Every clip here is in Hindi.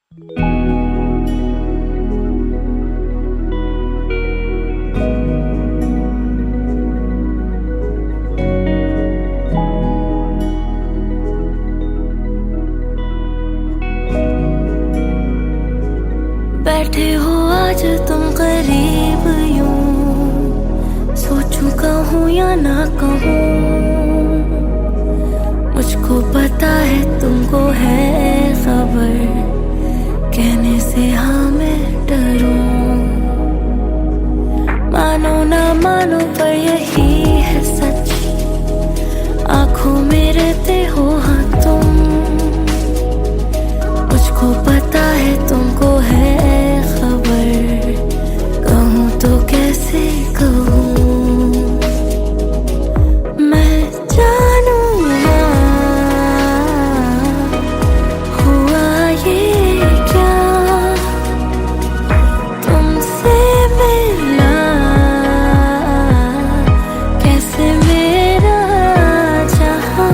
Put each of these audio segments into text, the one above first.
बैठे हो आज तुम करीब यूं, सोचूं कहूँ या ना कहूँ। मुझको पता है तुमको है खबर, कहने से हाँ मैं डरूं। मानो ना मानो पर यही है सच, आँखों में रहते हो हाँ तुम। मुझको पता है तुमको है खबर, कहूँ तो कैसे कहूँ। मैं जानूं ना हुआ ये क्या, तुमसे मिला कैसे मेरा जहां।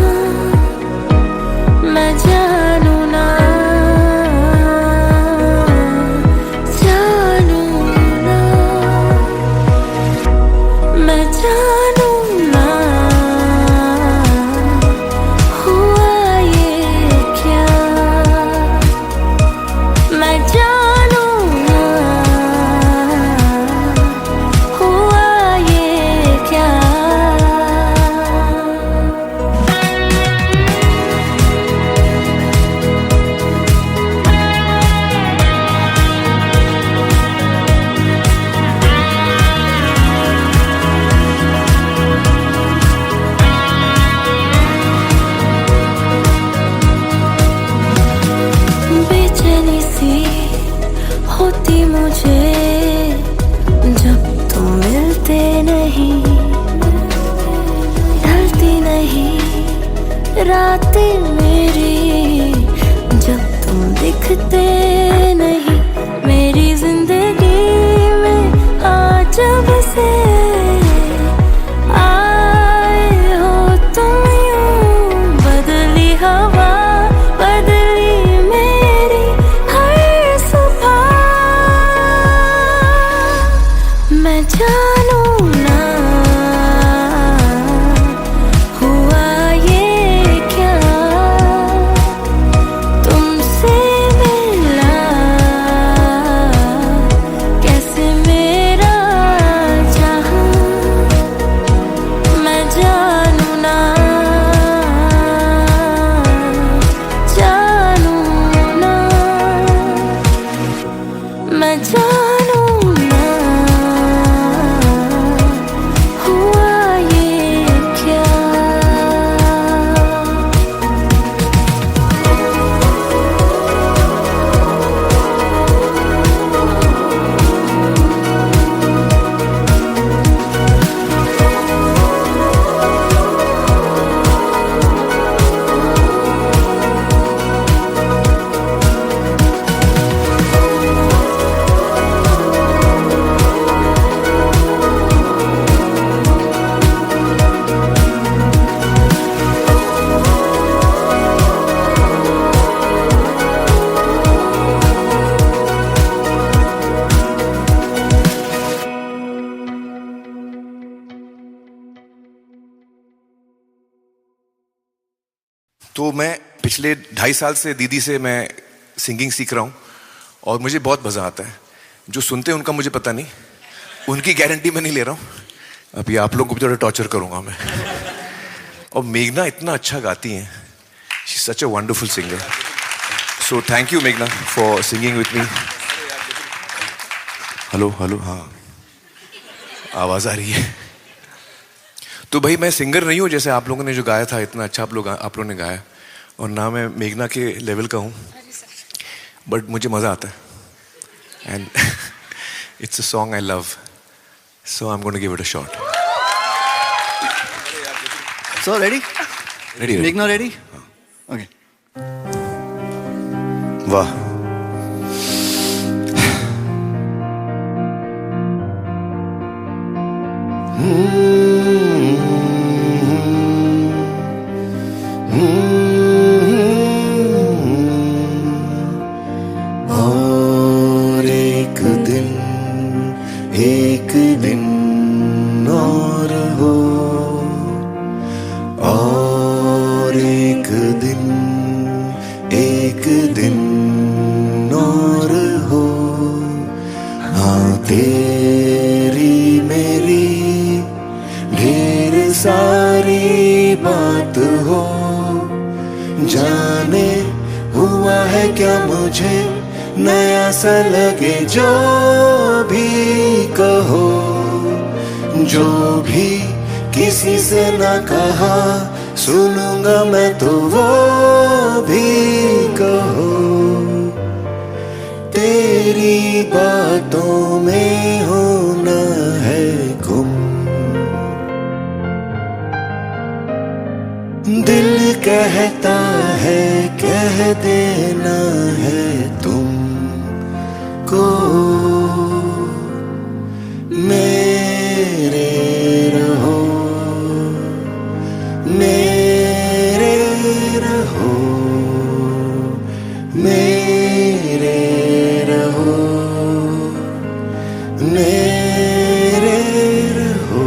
मैं जानूं ना होती मुझे जब तुम मिलते नहीं, ढलती नहीं रातें मेरी जब तुम दिखते नहीं। मेरी जिंदगी में आज जब से आए हो तुम यूं, बदली हवा बदली मेरी हर सुबह। मैं जानूं ना हुआ ये क्या, तुमसे मिला कैसे मेरा जहां। मैं जानूं ना मैं जानूं ना हुआ ये क्या। तो मैं पिछले 2.5 साल से दीदी से मैं सिंगिंग सीख रहा हूँ और मुझे बहुत मज़ा आता है। जो सुनते हैं उनका मुझे पता नहीं, उनकी गारंटी मैं नहीं ले रहा हूँ। अभी आप लोगों को भी थोड़ा टॉर्चर करूँगा मैं। और मेघना इतना अच्छा गाती हैं, she is such a wonderful singer. So thank you मेघना for singing with me. Hello hello, हाँ आवाज़ आ रही है। तो भाई मैं सिंगर नहीं हूँ जैसे आप लोगों ने जो गाया था, इतना अच्छा आप लोगों ने गाया, और ना मैं मेघना के लेवल का हूँ, बट मुझे मज़ा आता है and it's a song I love, so I am gonna give it a shot. So ready? Ready? मेघना रेडी? ओके। वाह। और एक दिन और हो, और एक दिन और हो। हाँ, तेरी मेरी ढेर सारी बात हो, जाने हुआ है क्या मुझे नया सा लगे। जो भी कहो, जो भी किसी से ना कहा, सुनूंगा मैं तो वो भी कहो। तेरी बातों में होना है गुम, दिल कहता है कह देना है तुमको। मेरे रहो, मेरे रहो, मेरे रहो, मेरे रहो।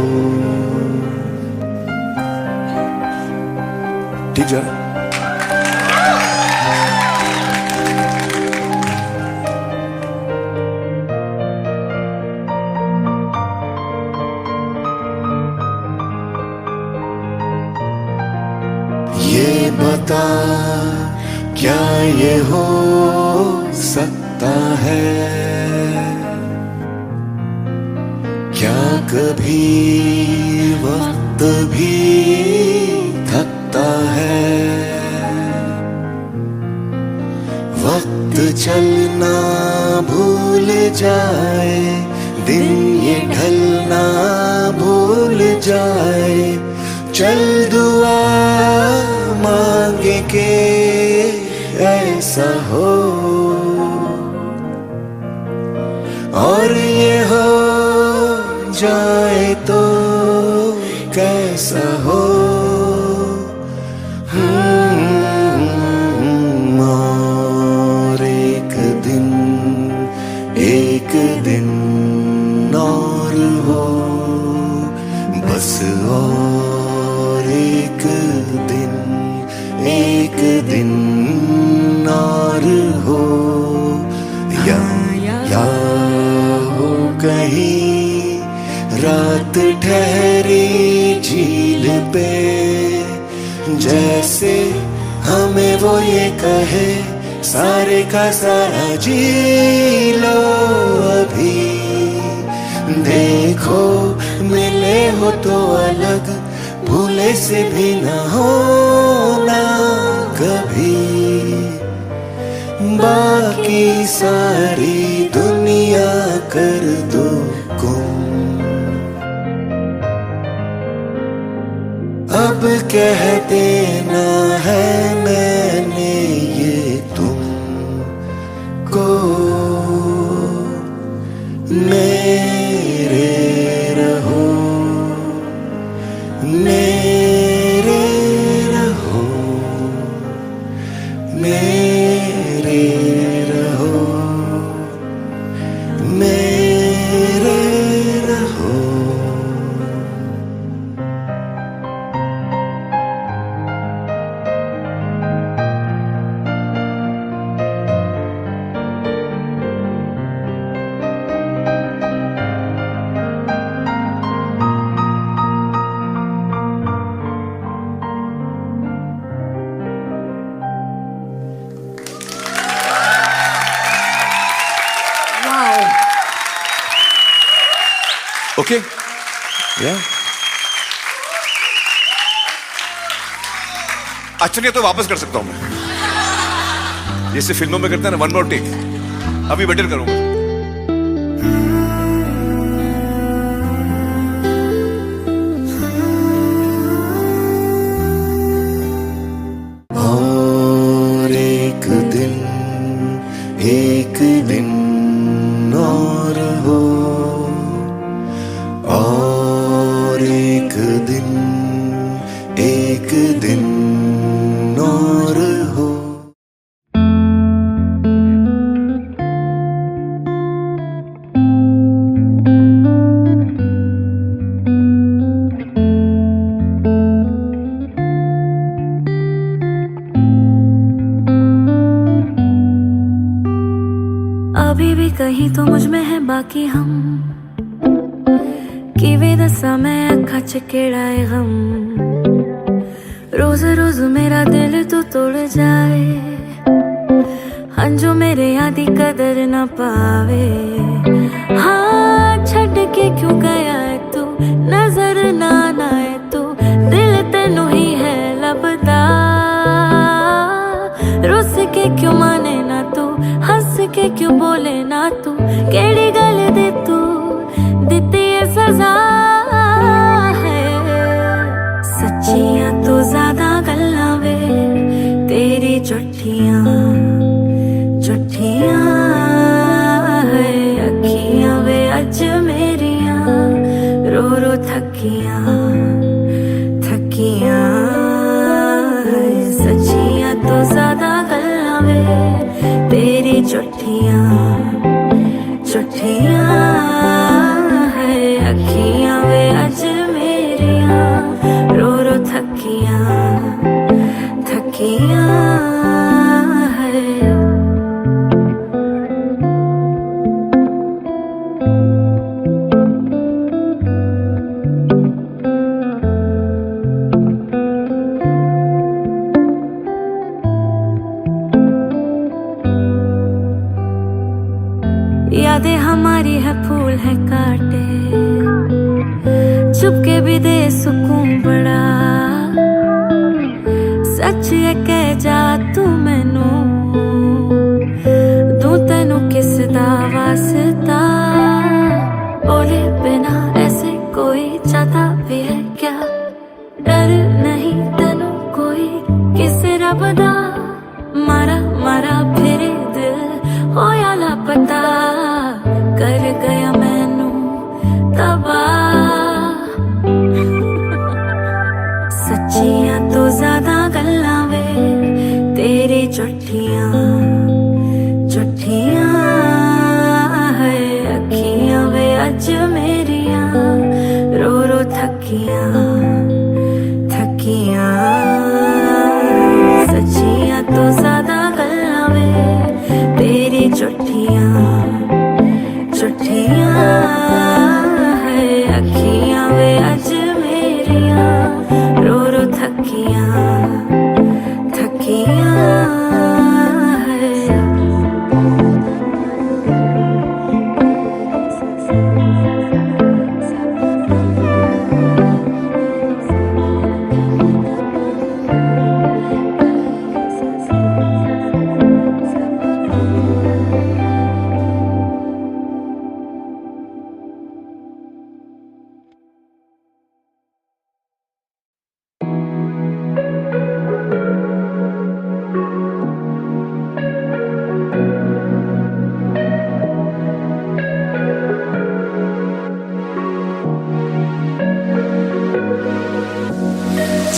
ठीक जा। ये बता, क्या ये हो सकता है? क्या कभी वक्त भी थकता है? वक्त चलना भूल जाए, दिन ये ढलना भूल जाए। चल दुआ मांगे के ऐसा हो, और ये हो जाए तो कैसा हो। और एक दिन और हो, बस और एक दिन और हो। या हो कहीं रात ठहरी झील पे, जैसे हमें वो ये कहे सारे का सारा जी लो अभी। देखो मिले हो तो अलग, भूले से भी न होना कभी। बाकी सारी दुनिया कर दो गुम, अब कह देना है मैंने ये तुमको। मेरे रहो, मेरे रहो, मेरे रहो, मेरे रहो। ओके, या अच्छा नहीं तो वापस कर सकता हूं मैं, जैसे फिल्मों में करते हैं ना, 1 more टेक। अभी बेटर करूंगा। और एक दिन और हो, और एक दिन और हो। अभी भी कहीं तो मुझ में है बाकी हम कि वे दसा मैं अखा च केड़ा है गम। रोज रोज मेरा दिल तो तोड़ जाए, हाँ जो मेरे यादी कदर ना पावे। हाँ छड़ के क्यों गया है तू, नजर ना आए तू, दिल तेनू ही है लबदा। रुस के क्यों माने ना तू, हंस के क्यों बोले ना तू, केड़ी गल दे तू दिती है सजा है। सच्चियां तो ज्यादा गल्लां वे तेरी झूठियां झूठियां है। अखियां वे अज मेरियां रो रो थकियां थकियां है। सच्चियां तो ज्यादा गल्लां वे तेरी झूठियां झूठियां है। अखियां वे अज मेरियां रो रो थकियां थकियां है। यादें हमारी है फूल है काटे, चुपके भी दे सुकून बड़ा। सच है कह जा तू मैनू, तू तेनू किस दा वास्ता। बोले बिना ऐसे कोई जाता भी है क्या, डर नहीं तेनू कोई किसे रब दा। मारा मारा फिरे दिल होया लापता, कर गया मैनू तबाह। सच्चियां तो ज्यादा गल्लां वे तेरी झूठियां झूठियां है। अखियां वे अज मेरियां रो रो थकियां थकियां। सच्चियां तो ज्यादा गल्लां वे तेरी झूठियां झूठियां है। अखियां वे अज मेरियां रो रो थकियां थकियां है।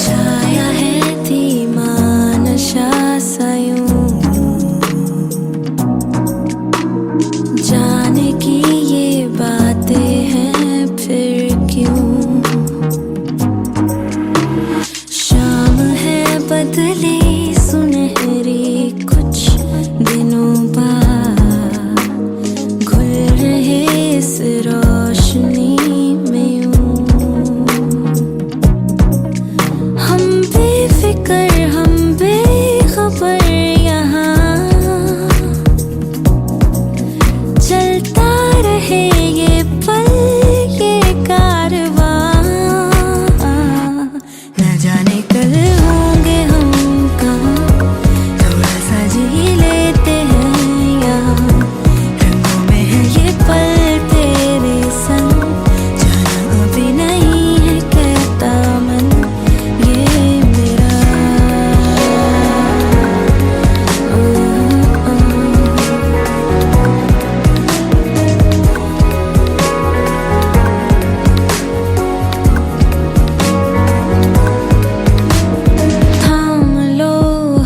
छाया है धीमा नशा सा यूं, जाने की ये बातें हैं फिर क्यों। शाम है बदली सुनहरी कुछ दिनों बाद, घुल रहे इस रोशनी में यूं। हम बेफिक्र हम बेखबर यहाँ, चलता रहे ये पल ये कारवां। न जाने कल होंगे हम कहाँ, थोड़ा सा जी लेते हैं यहाँ। रंगों में है ये पल तेरे संग, जाना अभी नहीं है कहता मन ये मेरा। थाम लो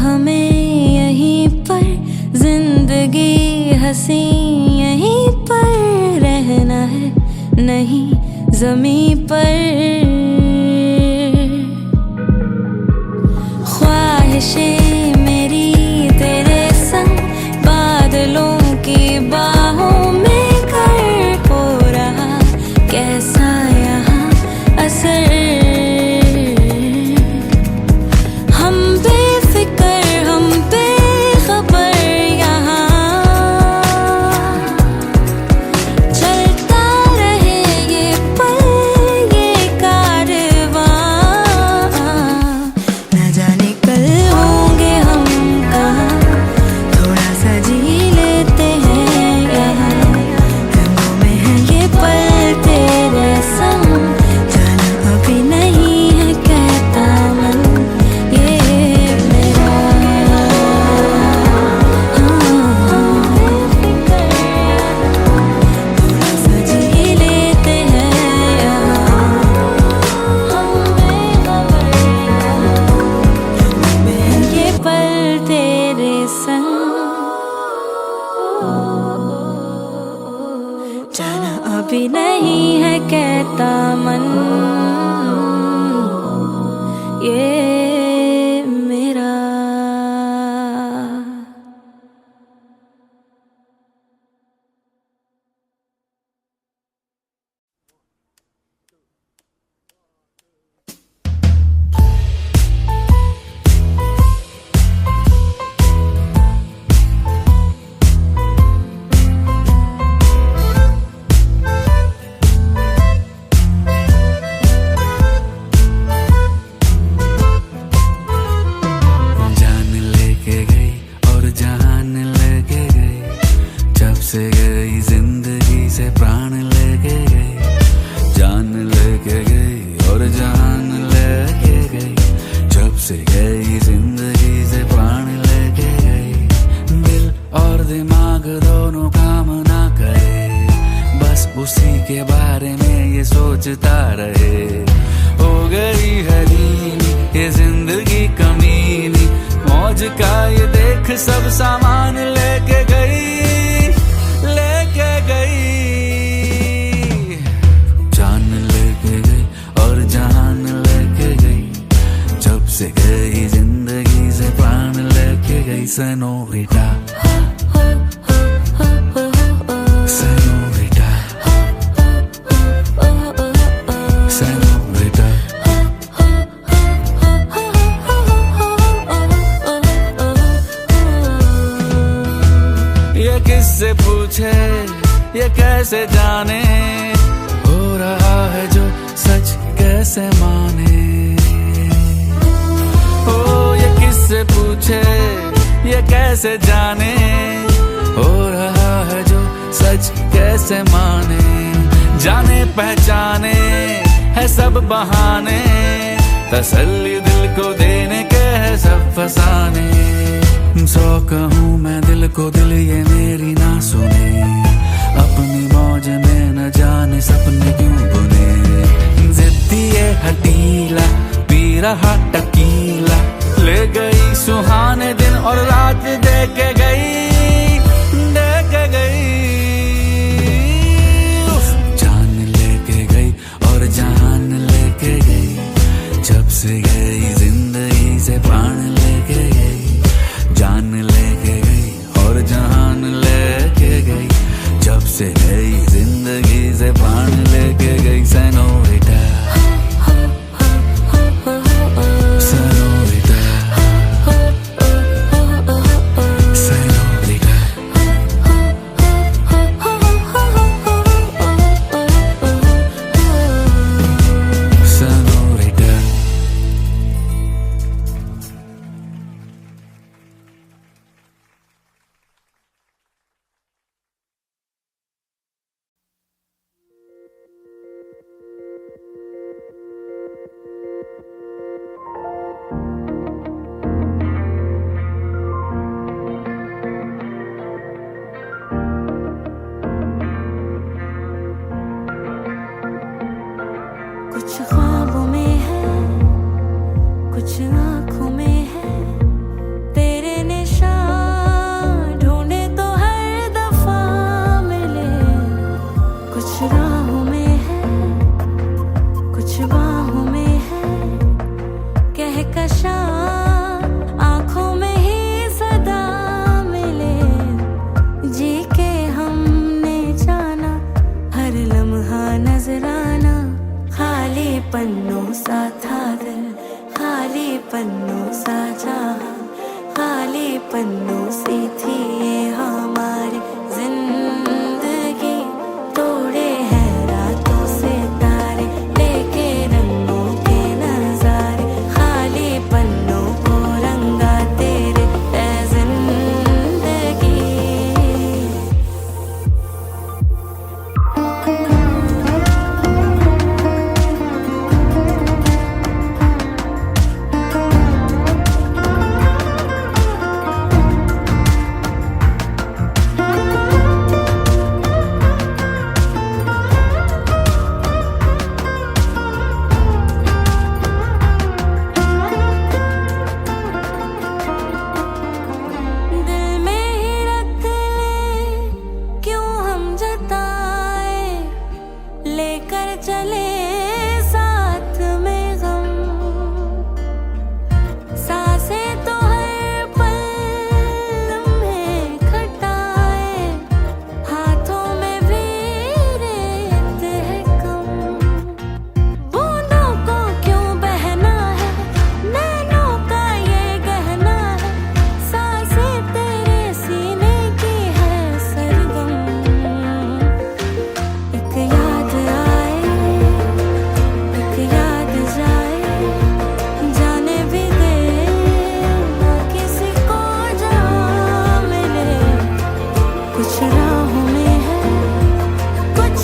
हमें यहीं पर, जिंदगी हंसी यहीं पर रहना है नहीं ज़मीं पर। ख्वाहिशें मेरी तेरे संग बादलों की बाहों में कर हो रहा कैसा यहाँ असर। हम बेफिक्र हम बेखबर यहाँ चलता रहे ये पल ये कारवां। न जाने कल होंगे हम कहाँ, थोड़ा सा जी लेते हैं यहाँ। रंगों में है ये पल तेरे संग, जाना अभी नहीं है कहता मन ये मेरा। थोड़ा सा जी लेते हैं यहाँ, हम बेखबर रंगों में है ये पल तेरे संग, जाना अभी नहीं है कहता मन ये मेरा। जान लेके गई और जहान लेके गई, जब से गई जिंदगी से प्राण लेके गई। जान लेके गई और जहान लेके गई, जब से गई जिंदगी से प्राण लेके गई। दिल और दिमाग दोनों काम ना करे, बस उसी के बारे में ये सोचता रहे। हो गई है दीनी ये जिंदगी कमीनी, मौज का ये देख सब सामान लेके गई, लेके गई। जान लेके गई और जहान लेके गई, जब से गई जिंदगी से प्राण लेके गई। Senorita senorita senorita. ये किससे पूछे ये कैसे जाने, हो रहा है जो सच कैसे माने। ओ ये किससे पूछे ये कैसे जाने, हो रहा है जो सच कैसे माने। जाने पहचाने है सब बहाने, तसल्ली दिल को देने के है सब फसाने। सौ कहूँ मैं दिल को दिल ये मेरी ना सुने, अपनी मौज में न जाने सपने क्यों बुने। जिद्दी ये हटीला पी रहा टकीला, ले गई सुहाने दिन और रात दे के गई, दे के गई। जान लेके गई और जहान लेके गई, जब से गई जिंदगी से प्राण लेके गई। जान लेके गई और जहान लेके गई, जब से गई जिंदगी से प्राण लेके गई। सेनोरिटा पन्नों सा था दिल, खाली पन्नों सा जहां, खाली पन्नों सी थी ये हमारी जिंदगी। तोड़े हैं रातों से तारे, लेके रंगों के नजारे, खाली पन्नों को रंगा तेरे ए जिंदगी। दिल में ही रख ले क्यों हम जताए, लेकर चले साथ में गम। सांसें तो हर पल लम्हे खटाए, हाथों में भी रेत है कम। बूंदों को क्यों बहना है, नैनों का ये गहना है, सांसें तेरे सीने की है सरगम। एक याद आए, एक याद जाए, जाने भी दे ना किसी को जहाँ मिले। कुछ राहों में है, कुछ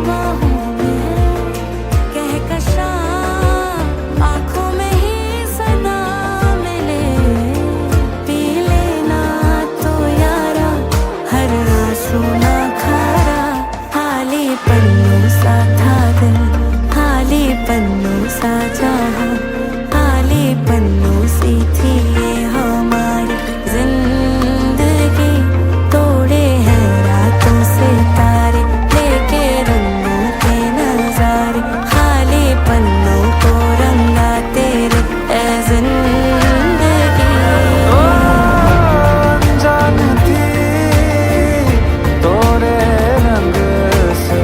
बाहों में है, कहकशां आँखों में ही सदा मिले। पी लेना तो यारा हर आंसू ना खारा, खाली पन्नों सा था दिल, खाली पन्नों सा जहां, खाली पन्नों सी थी ये हमारी जिंदगी। तोड़े हैं रातों से तारे, लेके रंगों के नजारे, खाली पन्नों को रंगा तेरे ए जिंदगी। अनजान थी तोरे रंग से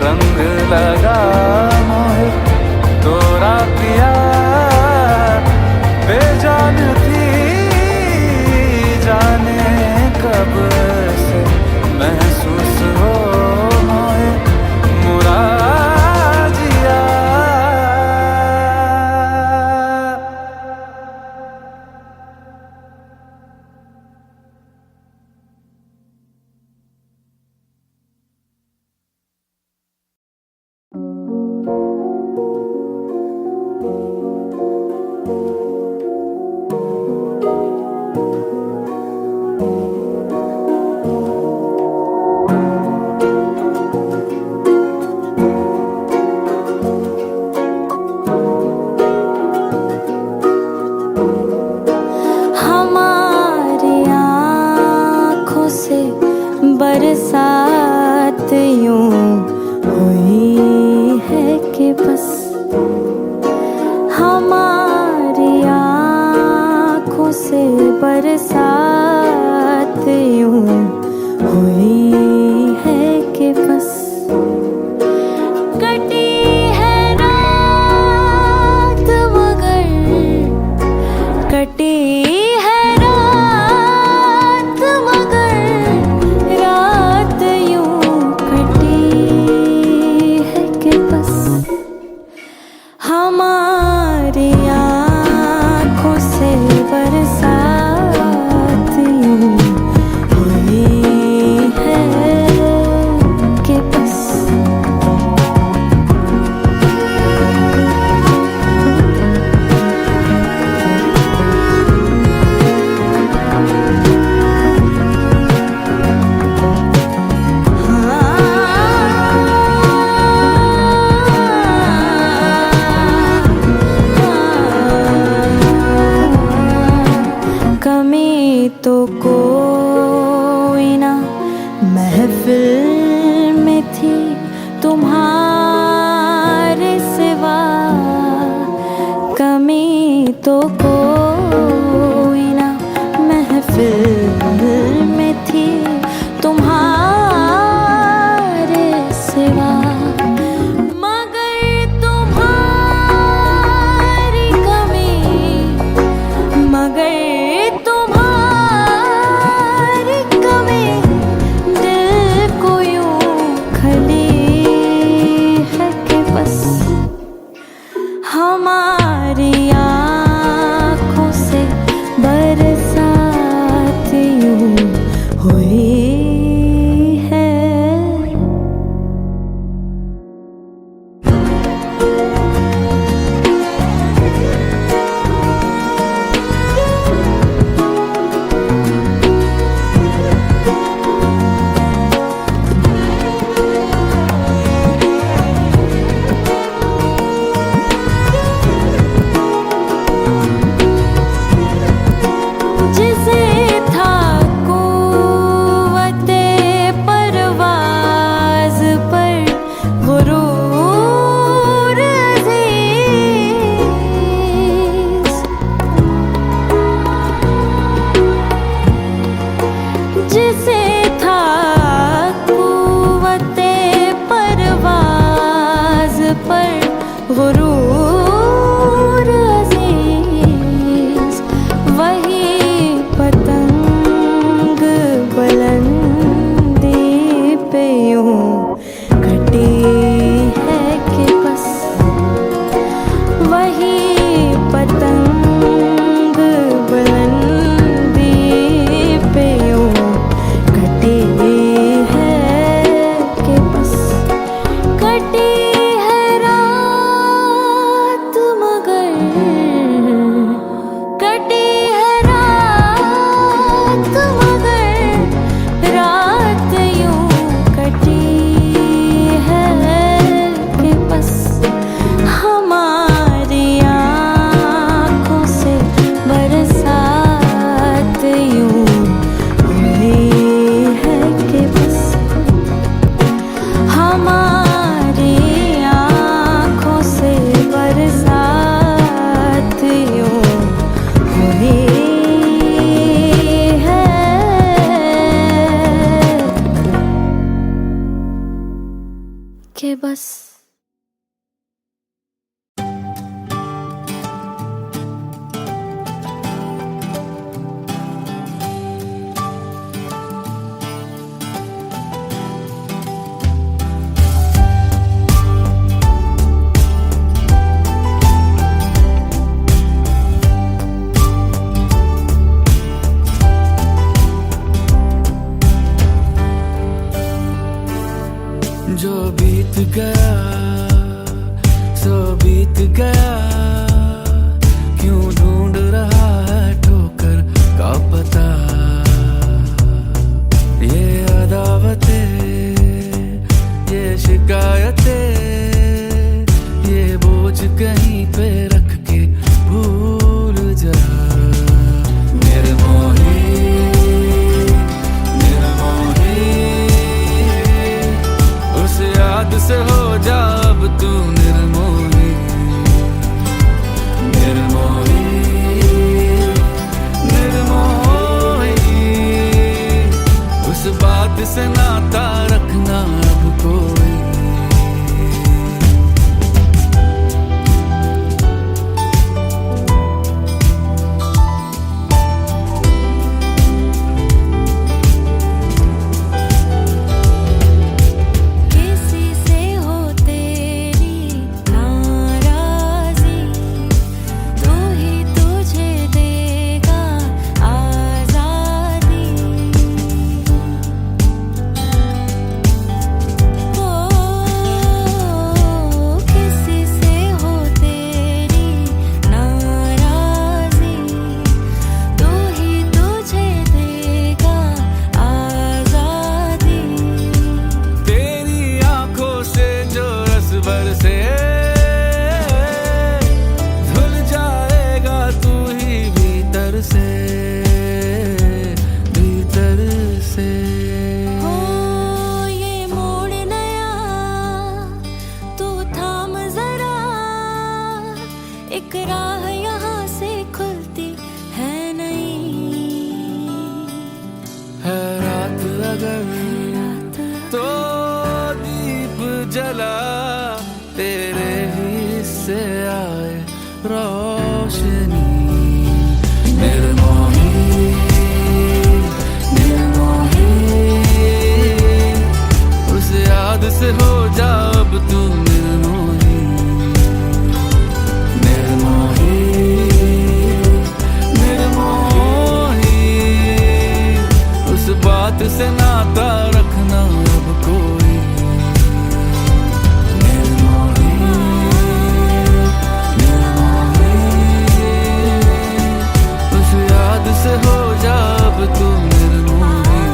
रंग लगा मोहे, तोरा पिया बेजान थी, जाने कब से महसूस हो मोहे मुरा जिया। हमारी आँखों से बरसात यूं हुई है कि बस, हमारी आँखों से बरसात यूं हुई है कि बस। कटी है रात मगर, कटी है रात मगर, रात यूं कटी है कि बस। हमारी आँखों से बरसात यूं हुई है कि बस। कमी तो कोई ना महफिल में थी तुम्हारे सिवा, कमी तो कोई ना महफिल में थी तुम्हारे सिवा, मगर तुम्हारे के बस जो बीत गया सो बीत गया, क्यों ढूंढ रहा है ठोकर का पता। ये अदावतें, ये शिकायतें, ये बोझ कहीं पे रख के भूल जा। निर्मोही याद से हो जा अब तू निर्मोही, निर्मोही, निर्मोही। उस बात से नाता रखना अब कोई। एक राह यहाँ से खुलती है नहीं, है रात अगर तो दीप जला, तेरे ही से आए रोशनी। निर्मोही, निर्मोही, उस याद से हो जा अब तू निर्मोही, निर्मोही, निर्मोही। उस बात से नाता रखना अब कोई। निर्मोही, निर्मोही, उस याद से हो जा अब तू निर्मोही,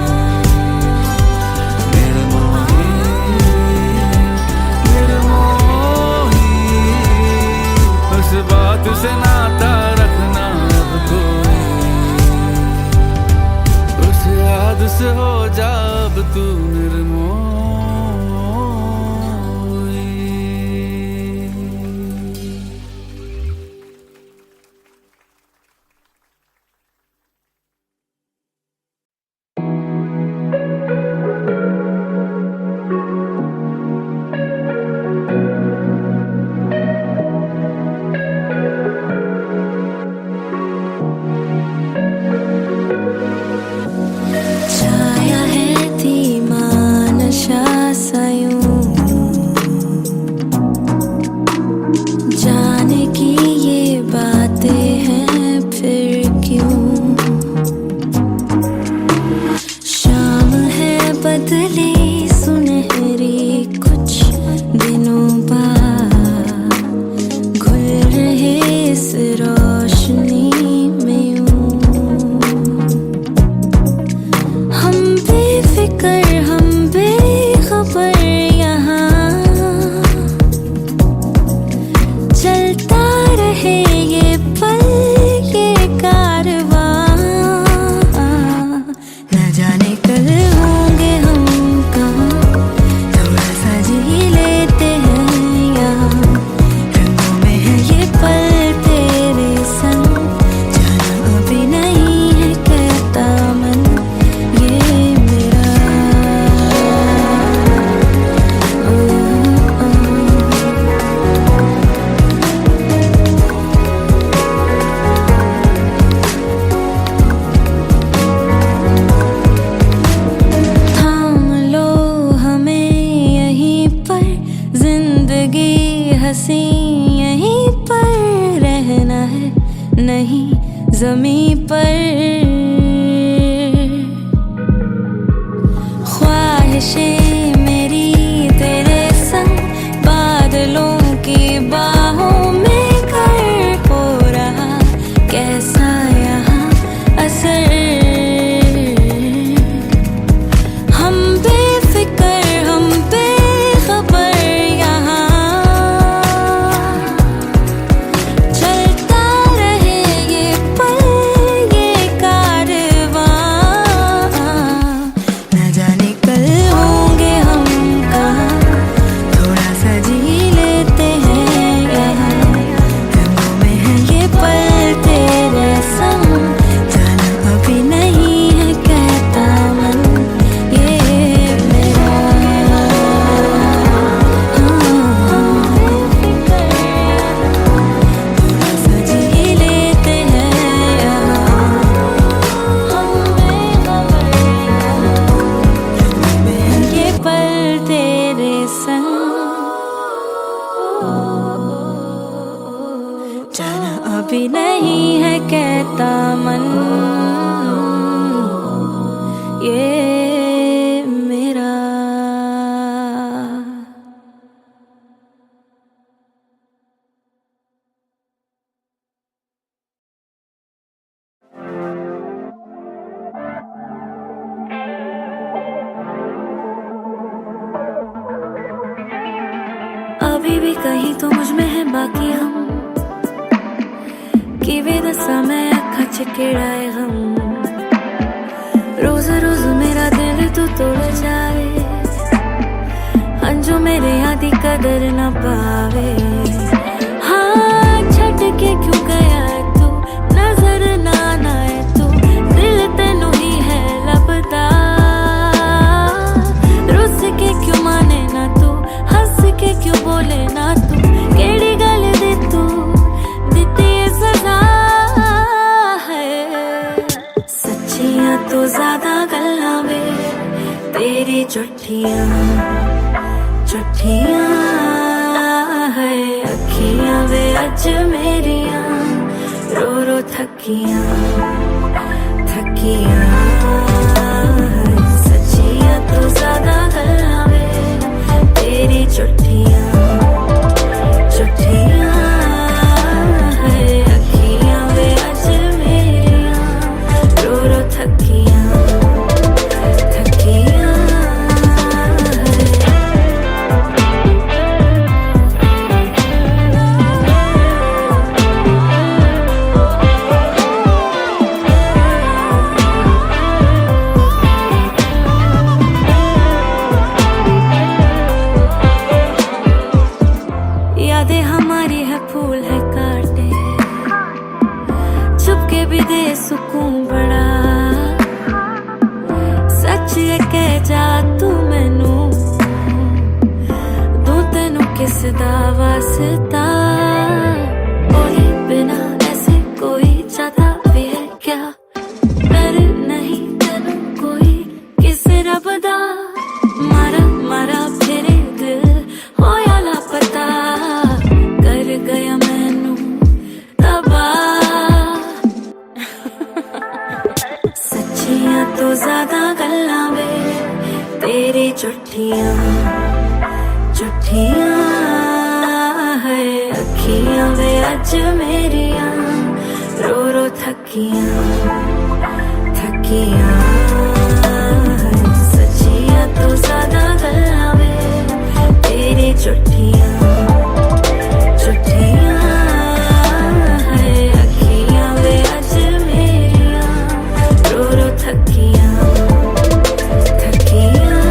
निर्मोही, निर्मोही। उस बात से नाता रखना अब कोई। उस याद से हो जा अब तू निर्मोही। छाया है धीमा नशा सा यूं, जाने की ये बातें हैं फिर क्यों। शाम है बदली सुनहरी कुछ दिनों बाद, घुल रहे इस रोशनी में यूं। हम बेफिक्र हम बेखबर यहाँ, चलता रहे ये पल ये कारवां। न जाने कल होंगे हम जमीन पर ख्वाहिशें मेरी तेरे संग बादलों की बाहों में कर हो रहा कैसा यहाँ असर हम बेफिक्र हम बेखबर यहाँ चलता रहे ये पल ये कारवां न जाने कल होंगे हम कहाँ थोड़ा सा जी लेते हैं यहाँ रंगों में है ये पल तेरे संग जाना अभी नहीं है कहता मन ये मेरा थोड़ा सा जी लेते हैं यहाँ हम बेखबर में है ये पल तेरे संग जाना अभी नहीं है कहता मन ये मेरा अभी भी कहीं तो मुझ में है बाकी हम कि वे दसा मैं अखा चिकेड़ाए हम रोज रोज मेरा दिल तू तोड़ जाए अंजू मेरे आदि कदर न पावे हाँ छट के क्यों गया तू नजर ना आए तू दिल तेनू ही है लपदा रुस के क्यों माने ना तू हंस के क्यों बोले ना तू केड़ी गल दे तू दिती सजा है सच्चियां तो ज्यादा गल्लां वे तेरी झूठियां झूठियां है अखियां वे अज मेरियां रो रो थकियां थकियां सच्चियां तो ज्यादा गल्लां वे तेरी झूठियां झूठियां है अखियां वे अज मेरियां रो रो थकियां थकियां यादें हमारी है फूल है काटे चुपके भी दे सुकून बड़ा सच है कह जा तू मैनू दू तेनू किस दा वास्ता बोले बिना ऐसे कोई जाता भी है क्या डर नहीं तेनू कोई किसे रब दा मारा मारा फिरे दिल होया लापता कर गया मैनू तबाह सच्चियां तो ज्यादा गल्लां वे तेरी झूठियां झूठियां है अखियां वे अज मेरियां रो रो थकियां थकियां सच्चियां तो ज्यादा गल्लां वे तेरी झूठियां झूठियां है अखियां वे अज मेरियां रो रो थकियां थकियां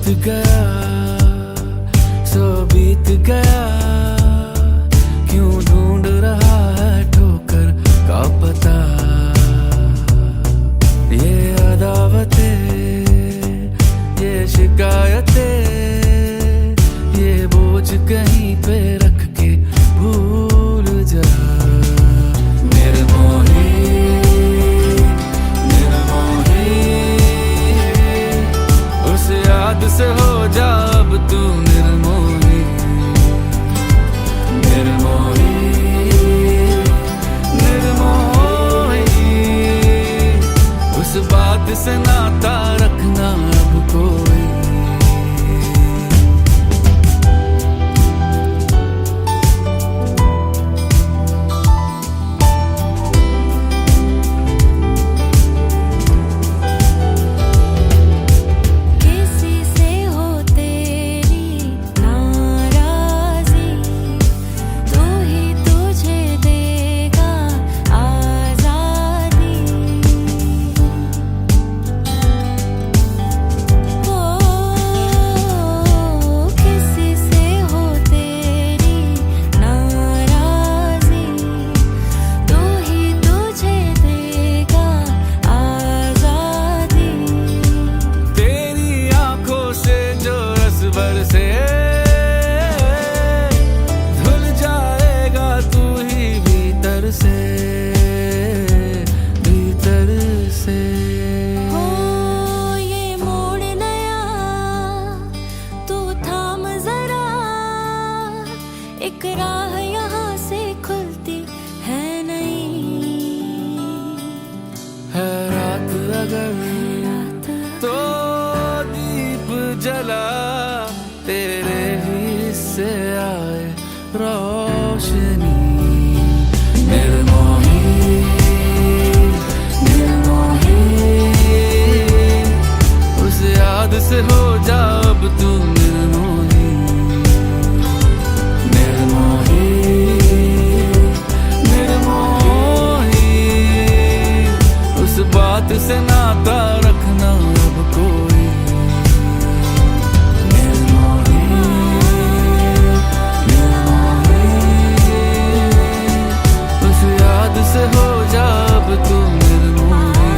बीत गया, सो बीत गया, क्यों ढूंढ रहा है ठोकर का पता। ये अदावतें, ये शिकायतें, ये बोझ कहीं पे रख के भूल जा। निर्मोही, निर्मोही, उस याद से हो जा अब तू निर्मोही। निर्मोही, निर्मोही, उस बात से नाता रखना अब कोई। एक राह यहाँ से खुलती है नहीं। है रात अगर तो दीप जला, तेरे ही से आए रोशनी। निर्मोही, निर्मोही, उस याद से हो जा अब तू निर्मोही। निर्मोही, निर्मोही, उस बात से नाता रखना अब कोई। निर्मोही, निर्मोही, उस याद से हो जा अब तू निर्मोही।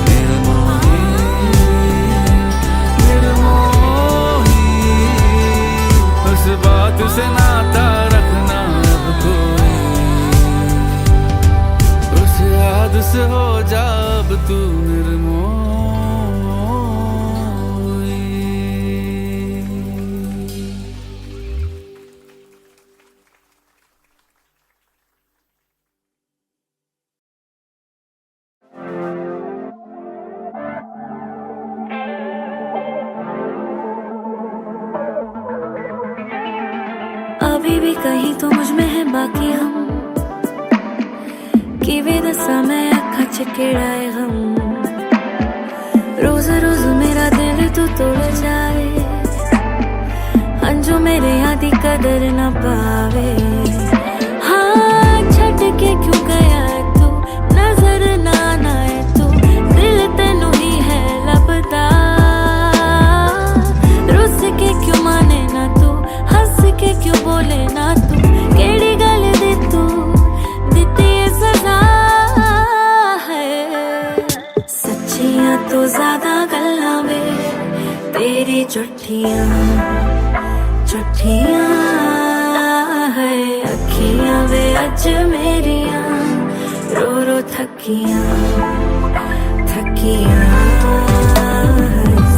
निर्मोही, निर्मोही, उस बात से नाता रखना अब कोई। उस याद से हो जा अब तू निर्मोही। अभी भी कहीं तो मुझ में है बाकी हम कि वेदसा मैं अखा चिकेड़ाए गम। रोज रोज मेरा दिल तो तोड़ जाए, अंजू मेरे आदि कदर न पावे। हाँ छट के क्यों गया तू, नजर ना आए तू, दिल तेनू ही है लपदा। रुस के क्यों माने ना तू, हंस के क्यों बोले ना तू, केड़ी गल दी तू दिती सजा है। सच्चियां तो ज्यादा गल्लां वे तेरी झूठियां झूठियां है। अखियां वे अज मेरियां रो रो थकियां थकियां।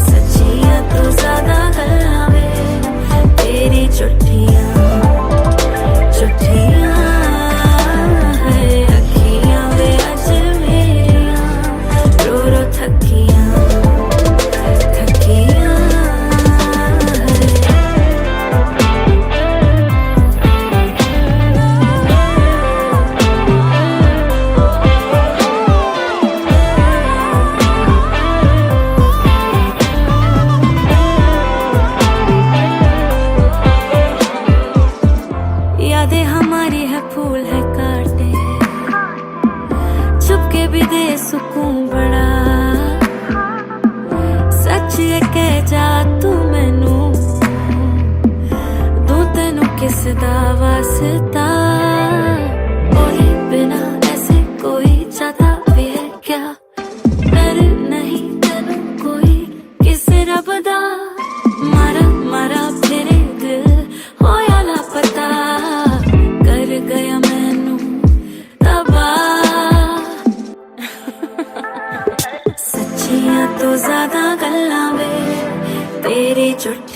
सच्चियां तो ज्यादा गल्लां वे तेरी झूठियां झूठियां है। अखियां वे अज मेरियां रो रो थकियां थकियां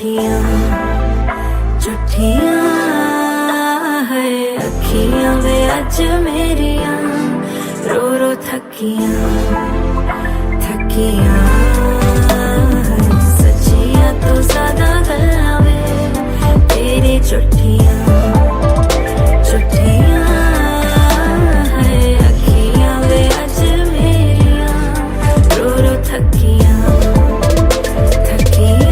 चिट्ठियां चिट्ठियां है अखियां वे अज मेरियां रो रो थकियां थकियां सच्चियां तो ज्यादा गल्लां वे तेरी चिट्ठियां चिट्ठियां है अखियां वे अज मेरियां रो रो थकियां थकियां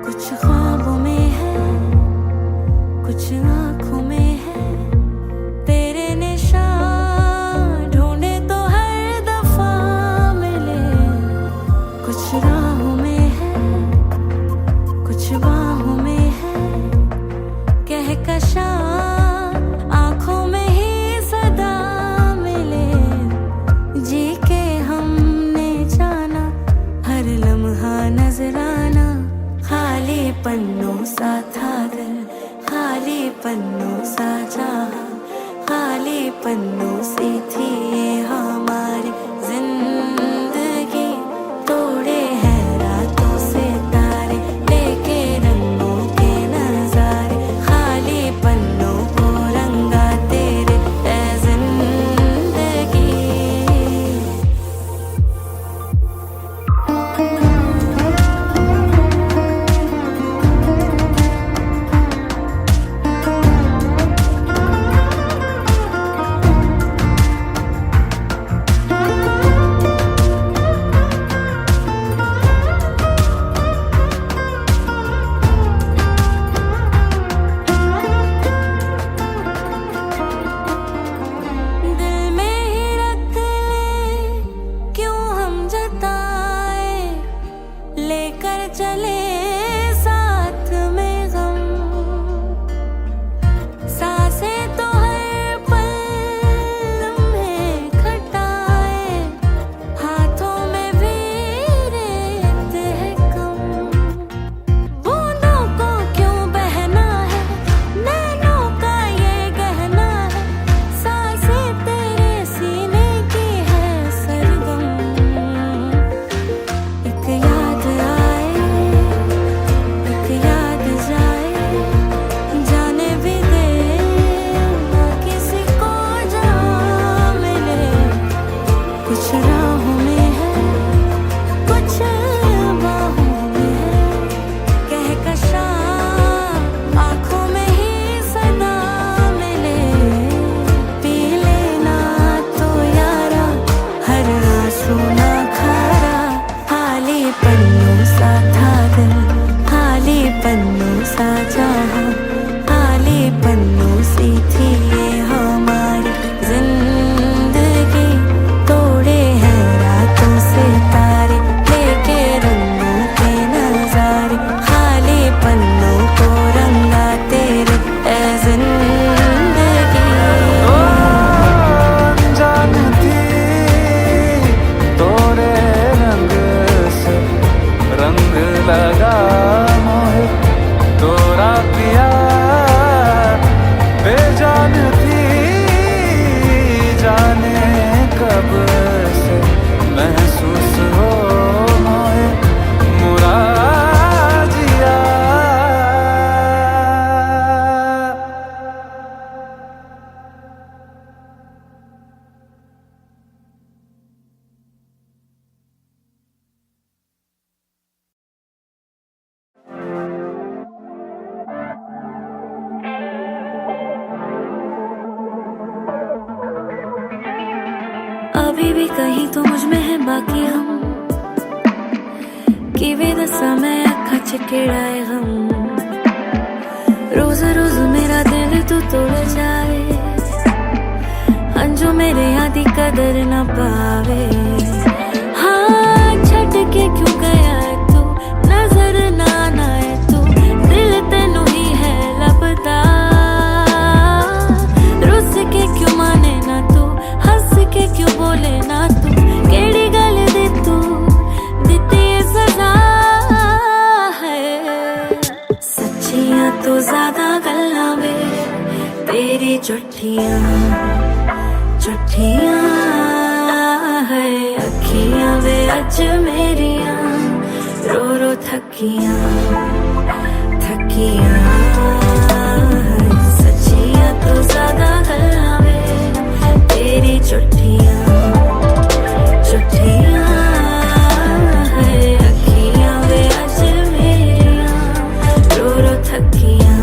कुछ ख्वाबों में है कुछ आँखों में है तेरे निशान ढूंढे तो हर दफा मिले कुछ राहों में है कुछ बाहों में है कहकशा आँखों में ही सदा मिले जी के हमने जाना हर लम्हा नजराना खाली पन्नों सा था दिल खाली पन्नों सा जहां खाली पन्नों सी थी ये हमारी जिंदगी तोड़े हैं रातों से तारे लेके रंगों के नजारे खाली पन्नों को रंगा तेरे ऐ जिंदगी अभी भी कहीं तो मुझ में है बाकी हम कि वे दसा मैं अखा चिकेड़ाए गम रोज रोज मेरा दिल तू तोड़ जाए अंजू मेरे आदि कदर ना पावे हाँ छट के क्यों गया तू नजर ना आए तू दिल तेनू ही है लपदा रुस के क्यों माने ना तू हंस के क्यों बोले ना तू केड़ी गल दे तू दिती सजा है सच्चियां तो ज्यादा गल्लां वे तेरी झूठियां है अखियां वे अज मेरियां रो रो थकियां सच्चियां तो ज्यादा गल्लां वे तेरी झूठियां है अखियां वे अज मेरियां रो रो थकियां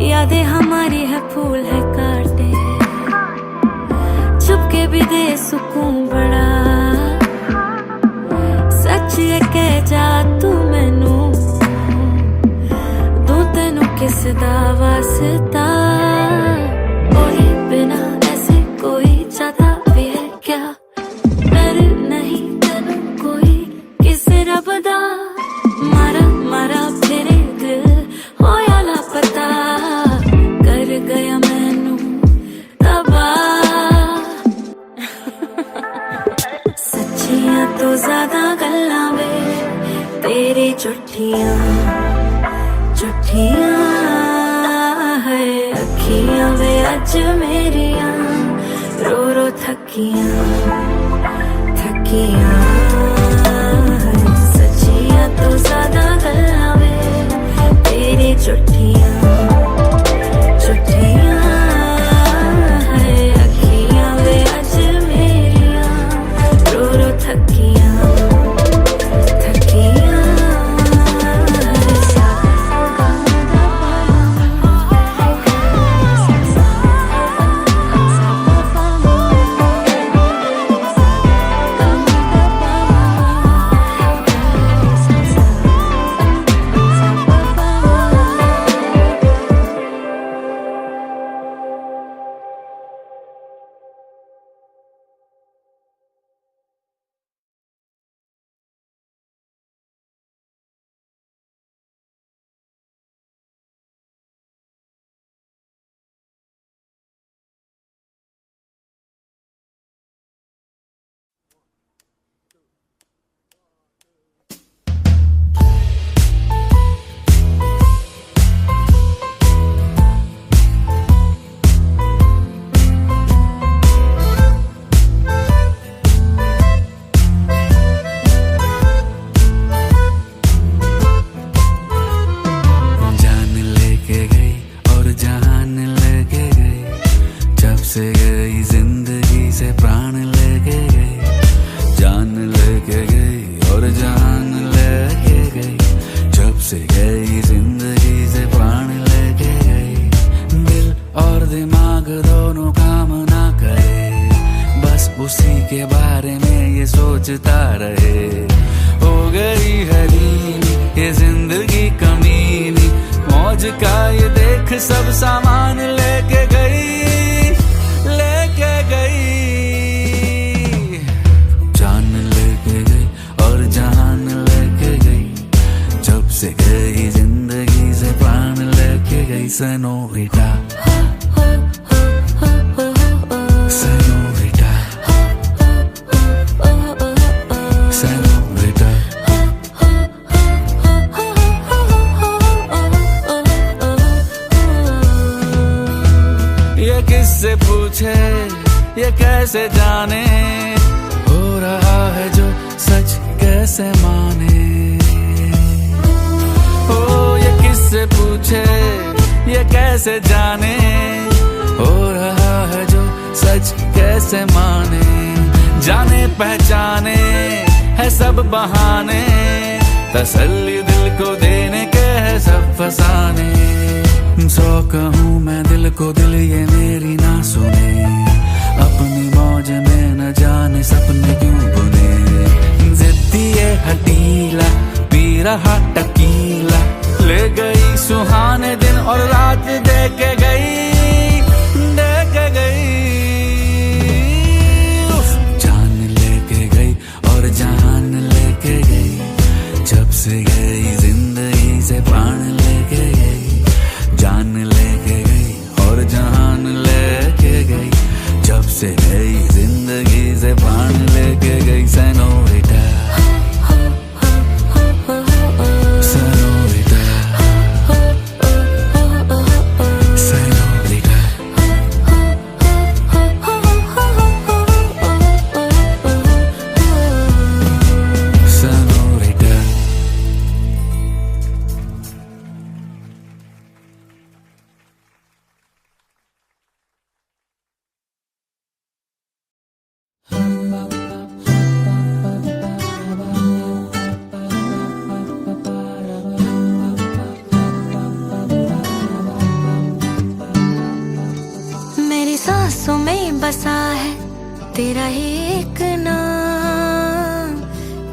यादें हमारी है फूल है काटे चुपके भी दे सुकून बड़ा सच है कह जा तू मैनू दू तेनू किस दा वास्ता बोले बिना ऐसे कोई जाता भी है क्या डर नहीं तेनू कोई किसे रब दा मारा मारा फिरे दिल होया लापता कर गया मैनू तबाह सच्चियां तो ज्यादा गल्लां वे तेरी झूठियां है अखियां वे अज मेरियां रो रो थकियां सच्चियां तो ज्यादा गल्लां वे तेरी झूठियां है अखियां वे अज मेरियां रो रो थकियां से गई जिंदगी से प्राण लेके गई दिल और दिमाग दोनों काम ना करे बस उसी के बारे में ये सोचता रहे हो गई है नीली ये जिंदगी कमीनी मौज का ये देख सब सामान लेके गई जान लेके गई और जान लेके गई जब से गई जिंदगी से प्राण लेके गई सेनोरिटा सेनोरिटा सेनोरिटा ये किससे पूछे ये कैसे जाने हो रहा है जो सच कैसे माने ओ ये किससे पूछे ये कैसे जाने, हो रहा है जो सच कैसे माने। जाने पहचाने है सब बहाने, तसल्ली दिल को देने के है सब फसाने। सौ कहूँ मैं दिल को दिल ये मेरी ना सुने, अपनी मौज में न जाने सपने क्यों बुने। जिद्दी ये हटीला पी रहा टकीला, ले गई सुहाने दिन और रात दे के गई, दे के गई। जान लेके गई और जान लेके गई, जब से गई जिंदगी से प्राण लेके गई। जान लेके गई और जान लेके गई, जब से गई जिंदगी से प्राण लेके गई। सेनोरिटा सांसों में बसा है तेरा ही एक नाम,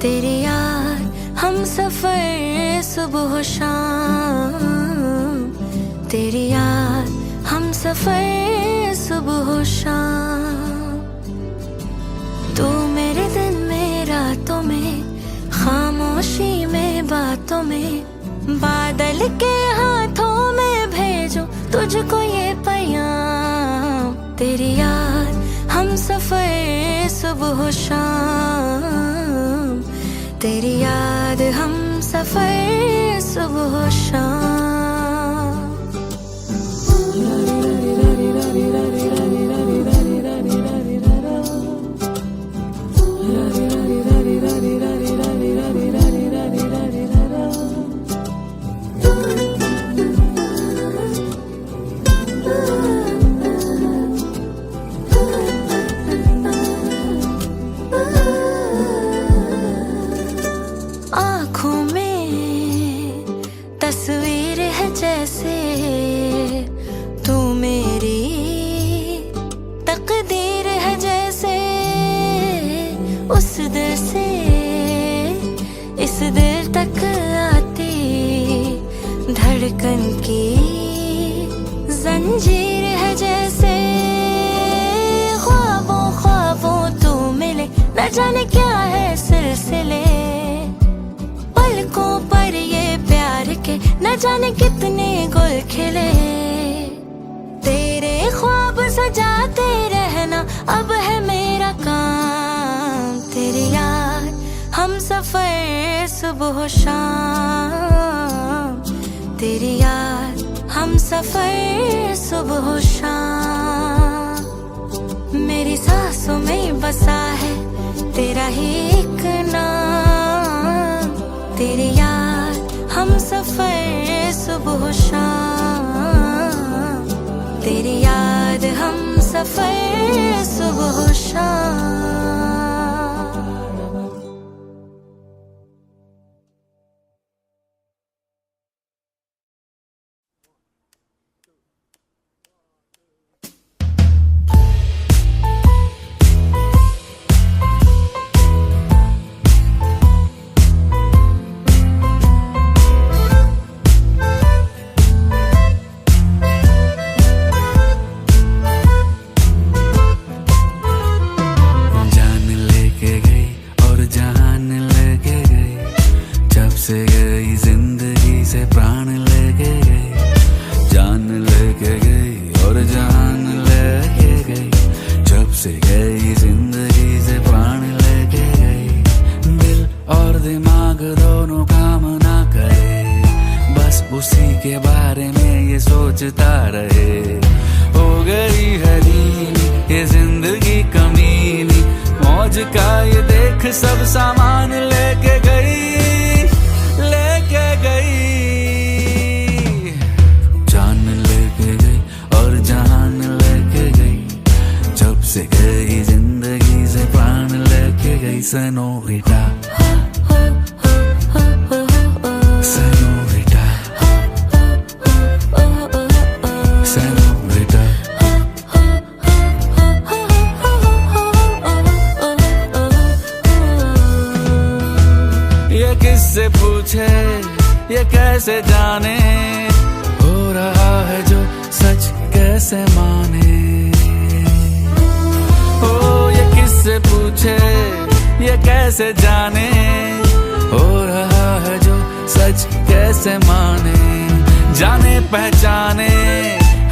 तेरी याद हम सफर सुबह शाम, तेरी याद हम सफर सुबह शाम। तू मेरे दिन में रातों में, खामोशी में बातों में, बादल के हाथों में भेजो तुझको ये पैगाम। तेरी याद हम सफर सुबह शाम, तेरी याद हम सफर सुबह शाम। धड़कन की जंजीर है जैसे, ख्वाबों ख्वाबों तू मिले, न जाने क्या है सिलसिले। पलकों पर ये प्यार के न जाने कितने गुल खिले। तेरे ख्वाब सजाते रहना अब है मेरा काम। तेरी याद हम सफर सुबह शाम, तेरी याद हम सफर सुबह शाम। मेरी सांसों में बसा है तेरा ही एक नाम, तेरी याद हम सफर सुबह शाम, तेरी याद हम सफर सुबह शाम। से गई जिंदगी से प्राण लेके गई, जान लेके गई और जान लेके गई। जब से गई जिंदगी से प्राण लेके गई। दिल और दिमाग दोनों काम ना करे, बस उसी के बारे में ये सोचता रहे। हो गई है नीली ये जिंदगी कमीनी, मौज का ये देख सब सामान लेके गई, लेके गई। जान कैसे जाने, हो रहा है जो सच कैसे माने। ओ ये किससे पूछे, ये कैसे जाने, हो रहा है जो सच कैसे माने। जाने पहचाने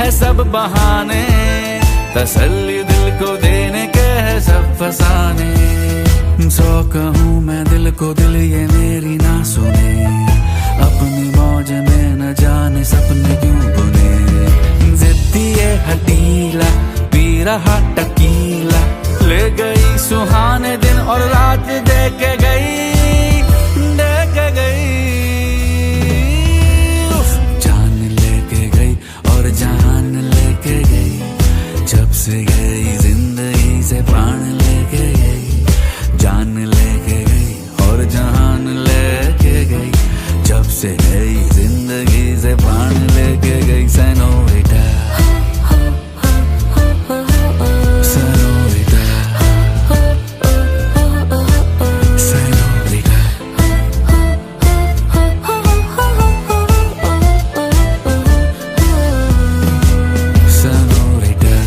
है सब बहाने, तसल्ली दिल को देने के है सब फसाने। 100 कहूँ मैं दिल को, दिल ये मेरी ना सुने, अपनी मौज में न जाने सपने क्यों बुने। जिद्दी ये हटीला पी रहा टकीला, ले गई सुहाने दिन और रात दे के गई, दे के गई। जान लेके गई और जान लेके गई, जब से गई जिंदगी से प्राण लेके गई। जान लेके गई और जान लेके गई, जब से गई जिंदगी से प्राण लेके गई। Senorita, senorita, senorita. Senorita.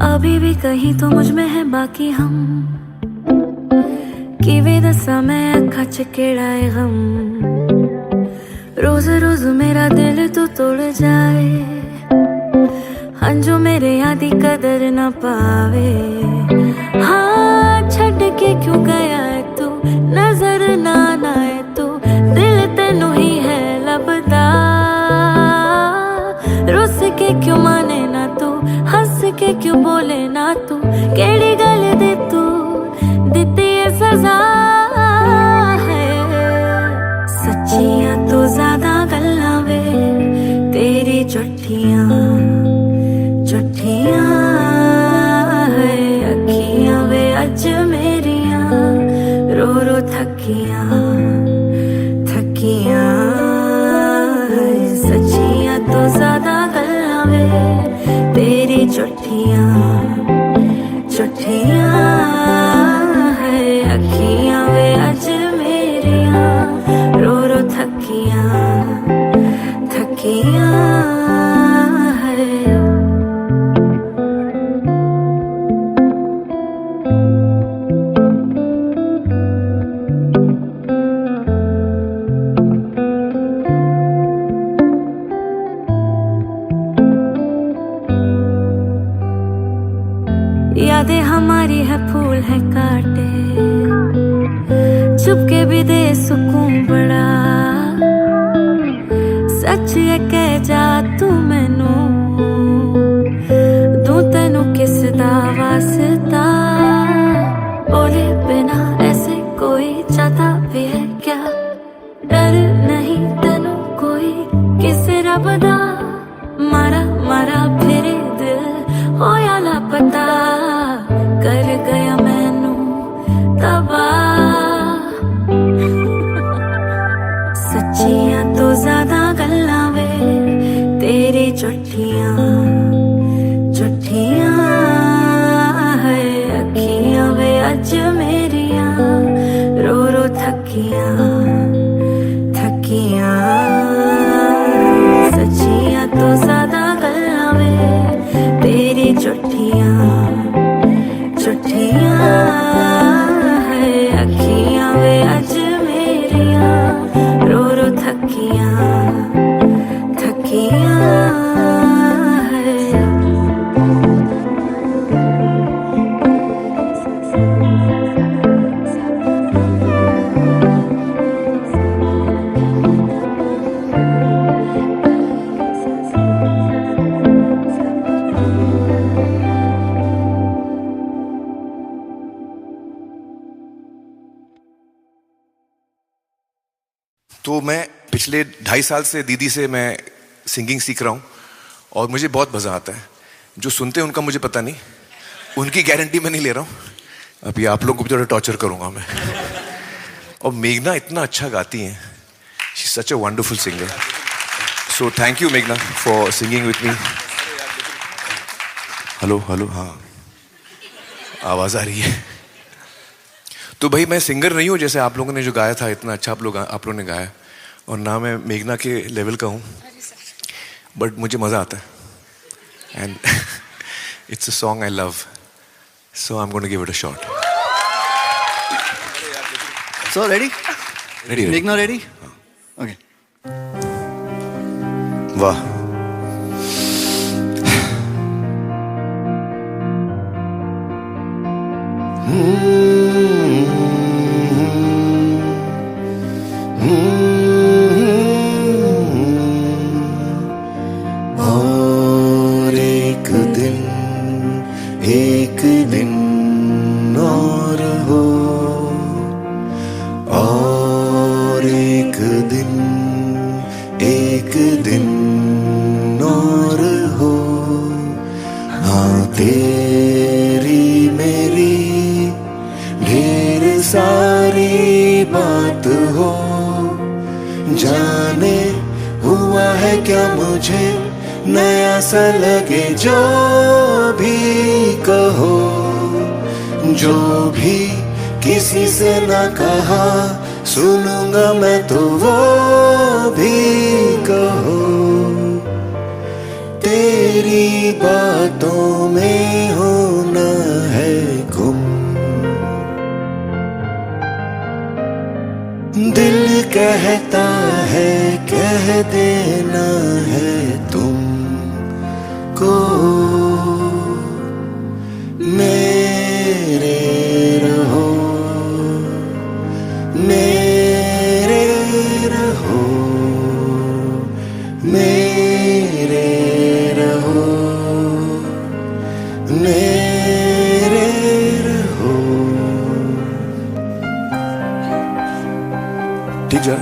अभी भी कहीं तो मुझ में है बाकी हम, किਵੇਂ ਦੱਸਾਂ ਮੈਂ ਅੱਖਾਂ 'ਚ ਕਿਹੜਾ ਏ ਗਮ। रोज रोज मेरा दिल तो तोड़ जाए, हंजू मेरे आदि कदर ना पावे। हाँ छड़ के क्यों गया है तू, नजर ना आए तू, दिल तेनू ही है लभदा। रुस के क्यों माने ना तू, हंस के क्यों बोले ना तू, केड़ी गल दे तू दिती है सजा है। सच्चियां तो ज्यादा गल्लां वे तेरी झूठियां झूठियां है। अखियां वे अज मेरियां रो रो थकियां थकियां है। सच्चियां तो ज्यादा गल्लां वे तेरी झूठियां झूठियां है। अखियां वे अज मेरियां रो रो थकियां थकियां है। यादें हमारी है फूल है काटे, चुपके भी दे सुकून बड़ा। सच ये कह जा तू मैनू, दूं तेनू किस दा वास्ता। बोले बिना ऐसे कोई जाता भी है क्या, डर नहीं तेनू कोई किसे रब दा। मारा मारा फिरे दिल होया लापता, कर गया मैनू तबाह। सच्चियां तो ज्यादा गल्लां वे तेरी झूठियां झूठियां है। अखियां वे अज मेरियां रो रो थकियां थकियां। सच्चियां तो ज्यादा गल्लां वे तेरी झूठियां झूठियां है। अखियां वे अज मेरियां रो रो थकियां थकियां है। तो मैं पिछले 2.5 साल से दीदी से मैं सिंगिंग सीख रहा हूँ और मुझे बहुत मजा आता है। जो सुनते हैं उनका मुझे पता नहीं, उनकी गारंटी मैं नहीं ले रहा हूं। अभी आप लोगों को भी थोड़ा टॉर्चर करूंगा मैं। और मेघना इतना अच्छा गाती हैं, she is such a wonderful singer. So thank you मेघना for singing with me. Hello hello, हाँ आवाज आ रही है। तो भाई मैं सिंगर नहीं हूं जैसे आप लोगों ने जो गाया था, इतना अच्छा आप लोगों ने गाया, और ना मैं मेघना के लेवल का हूं, बट मुझे मजा आता है and it's a song I love, so I am going to give it a shot. So ready? Ready? मेघना रेडी? ओके। वाह, और एक दिन और हो, और एक दिन और हो, हाँ तेरी मेरी ढेर सारी बात हो, जाने हुआ है क्या मुझे नया सा लगे जो भी कहो, जो भी किसी से ना कहा सुनूंगा मैं तो वो भी कहो, तेरी बातों में होना है गुम, दिल कहता है कह देना है तुमको, मेरे रहो, मेरे रहो, मेरे रहो, मेरे रहो। ठीक है।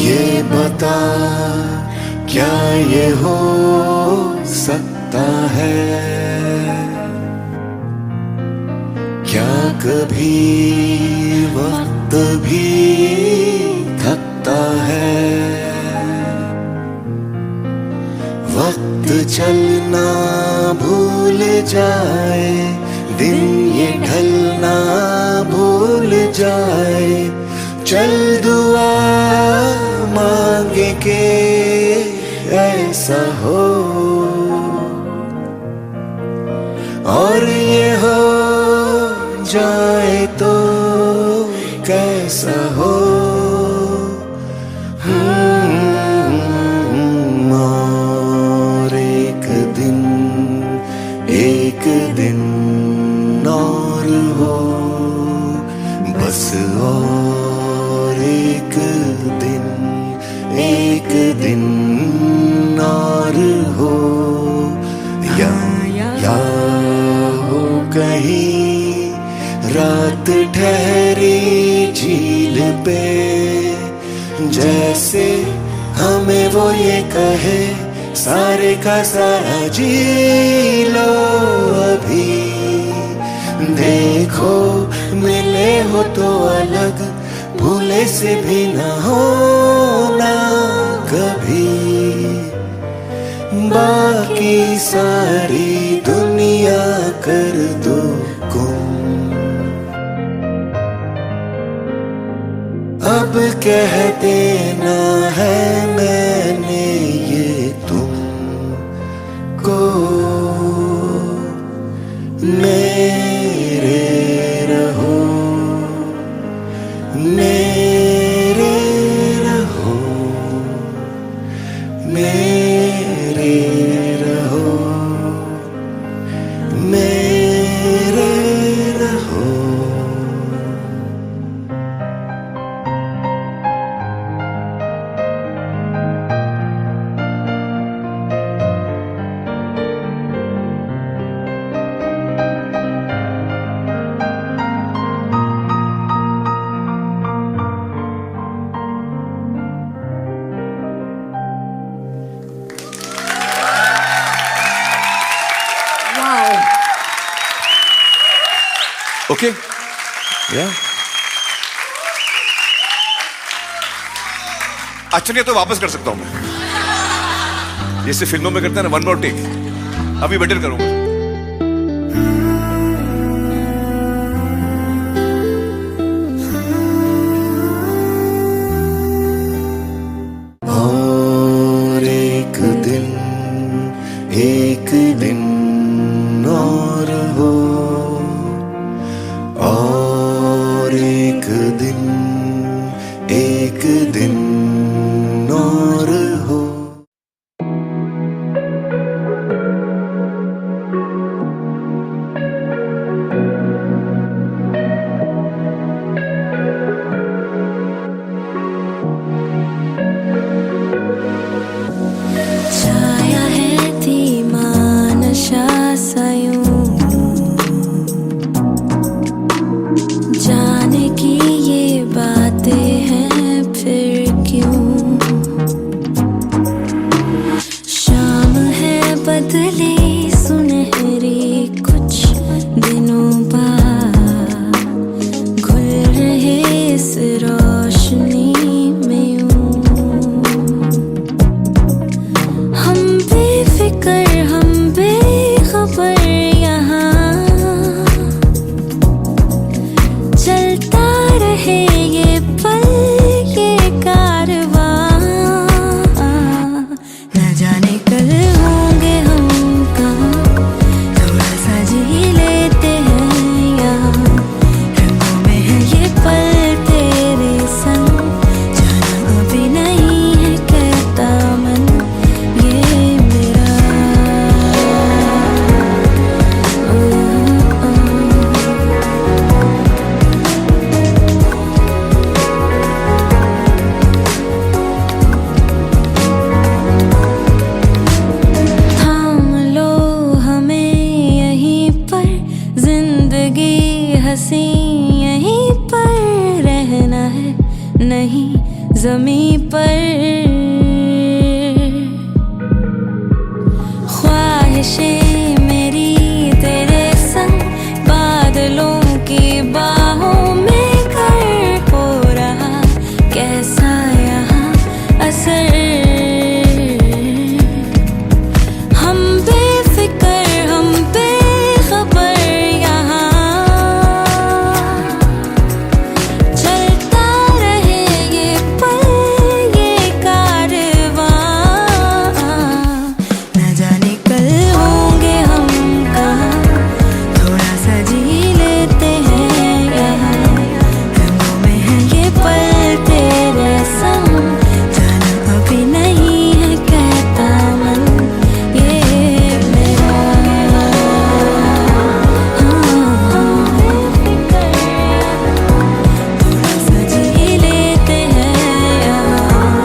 ये बता क्या ये हो सकता है, क्या कभी वक्त भी थकता है, वक्त चलना भूल जाए, दिन ये ढलना भूल जाए, चल दुआ मांगे के ऐसा हो, और ये हो जाए तो कैसा हो, और एक दिन और हो, बस और एक दिन और हो, या हो कहीं रात ठहरी झील पे, जैसे हमें वो ये कहे सारे का सारा जी लो अभी, देखो मिले हो तो अलग, भूले से भी ना होना कभी, बाकी सारी दुनिया कर दो गुम, अब कह देना है मैंने ये तुमको, मेरे रहो, मेरे रहो, मेरे रहो, मेरे रहो। ओके या अच्छा नहीं तो वापस कर सकता हूं मैं, जैसे फिल्मों में करते हैं ना, 1 more टेक, अभी बेटर करूंगा। और एक दिन और हो, और एक दिन और हो। छाया है धीमा नशा सा यूं, जाने की ये बातें हैं फिर क्यों। शाम है बदली सुनहरी कुछ दिनों बाद, घुल रहे इस रोशनी में यूं। हम बेफिक्र हम बेखबर यहाँ, चलता रहे ये पल ये कारवां। न जाने कल होंगे हम कहाँ, थोड़ा सा जी लेते हैं यहाँ। रंगों में है ये पल तेरे संग, जाना अभी नहीं है कहता मन ये मेरा। थाम लो हमें यहीं पर, जिंदगी हंसी यहीं पर, रहना है नहीं जमीं पर। ख्वाहिशें मेरी तेरे संग, बादलों की बाहों में घर हो रहा कैसा यहाँ असर। हम बेफिक्र हम बेखबर यहाँ, चलता रहे ये पल ये कारवां। न जाने कल होंगे हम कहाँ, थोड़ा सा जी लेते हैं यहाँ। रंगों में है ये पल तेरे संग, जाना अभी नहीं है कहता मन ये मेरा। थोड़ा सा जी लेते हैं यहाँ,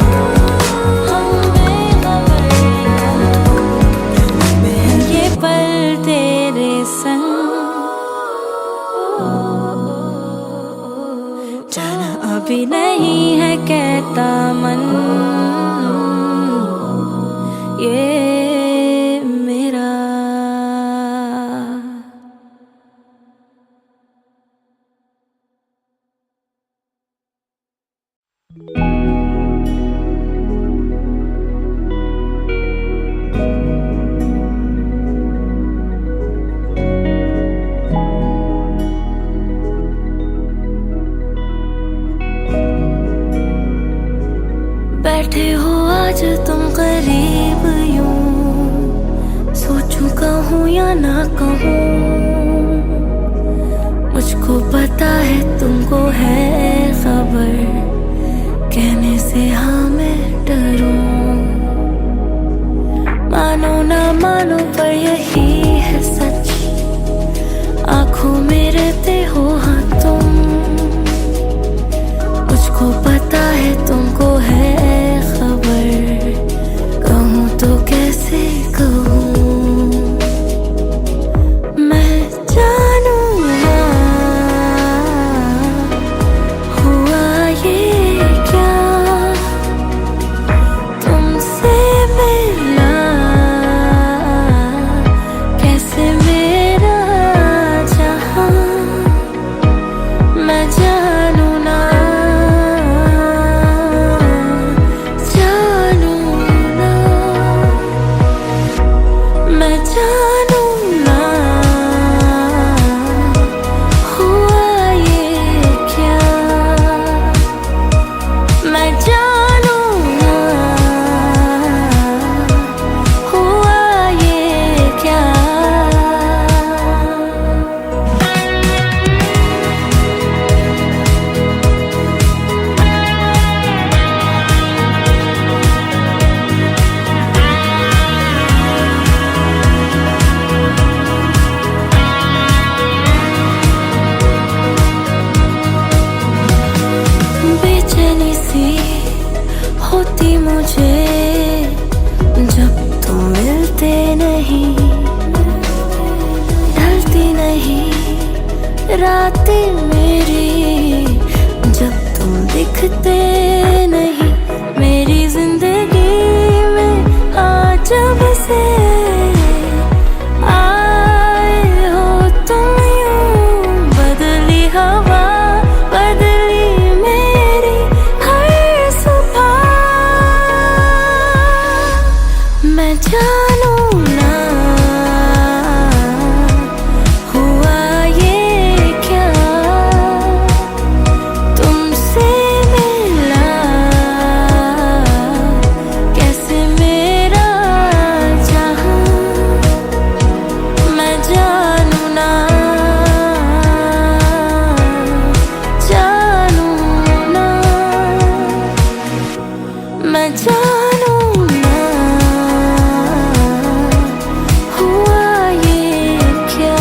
हम बेखबर में है ये पल तेरे संग, जाना अभी नहीं है कहता मन ये मेरा। बैठे हो आज तुम करीब यूं, सोचूं कहूँ या ना कहूँ। मुझको पता है तुमको है खबर, कहने से हाँ मैं डरूं। मानो ना मानो पर यही है सच, आँखों में रहते हो हाँ तुम। मुझको पता है तुमको है खबर, कहूँ तो कैसे कहूँ। मैं जानूं ना हुआ ये क्या, तुमसे मिला रातें मेरी जब तुम दिखते नहीं मेरी जिंदगी में आज जब से आए हो तुम यूं बदली हवा बदली मेरी हर सुबह मैं जानू ना हुआ ये क्या तुमसे मिला कैसे मेरा जहां मैं जानू ना मैं जानू ना हुआ ये क्या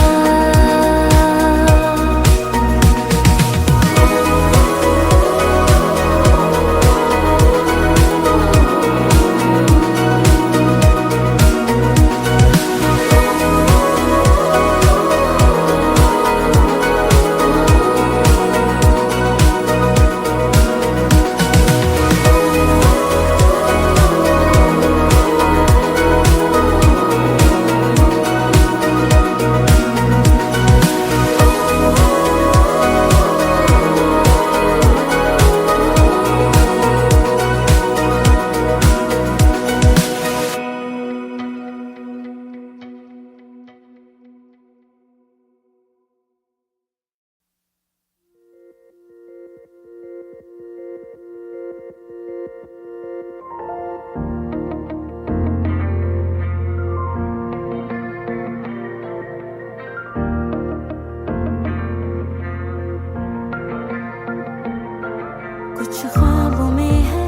कुछ ख्वाबों में है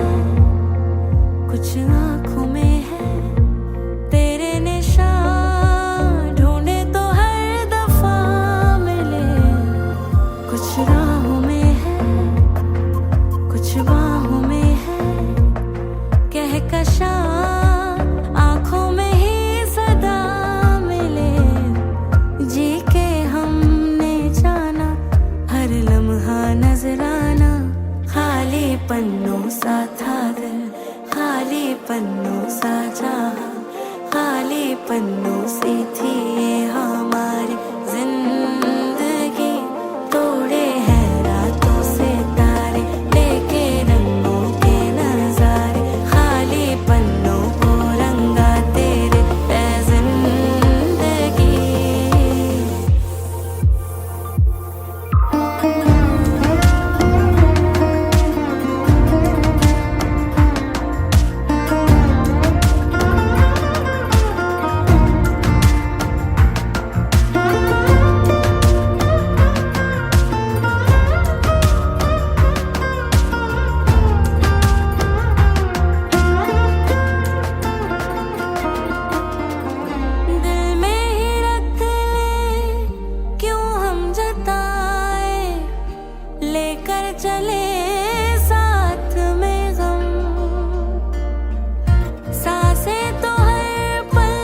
कुछ आँखों में है तेरे निशान ढूंढे तो हर दफा मिले कुछ राहों में है कुछ बाहों में है कहकशां आँखों में ही सदा मिले जी के हमने जाना हर लम्हा नजराना खाली पन्नों सा था दिल खाली पन्नों सा जहां खाली पन्नों से थी ये हमारी जिंदगी तोड़े हैं रातों से तारे लेके रंगों के नजारे खाली पन्नों को रंगा तेरे ए जिंदगी दिल में ही रख ले क्यों हम जताए लेकर चले साथ में गम सांसें तो हर पल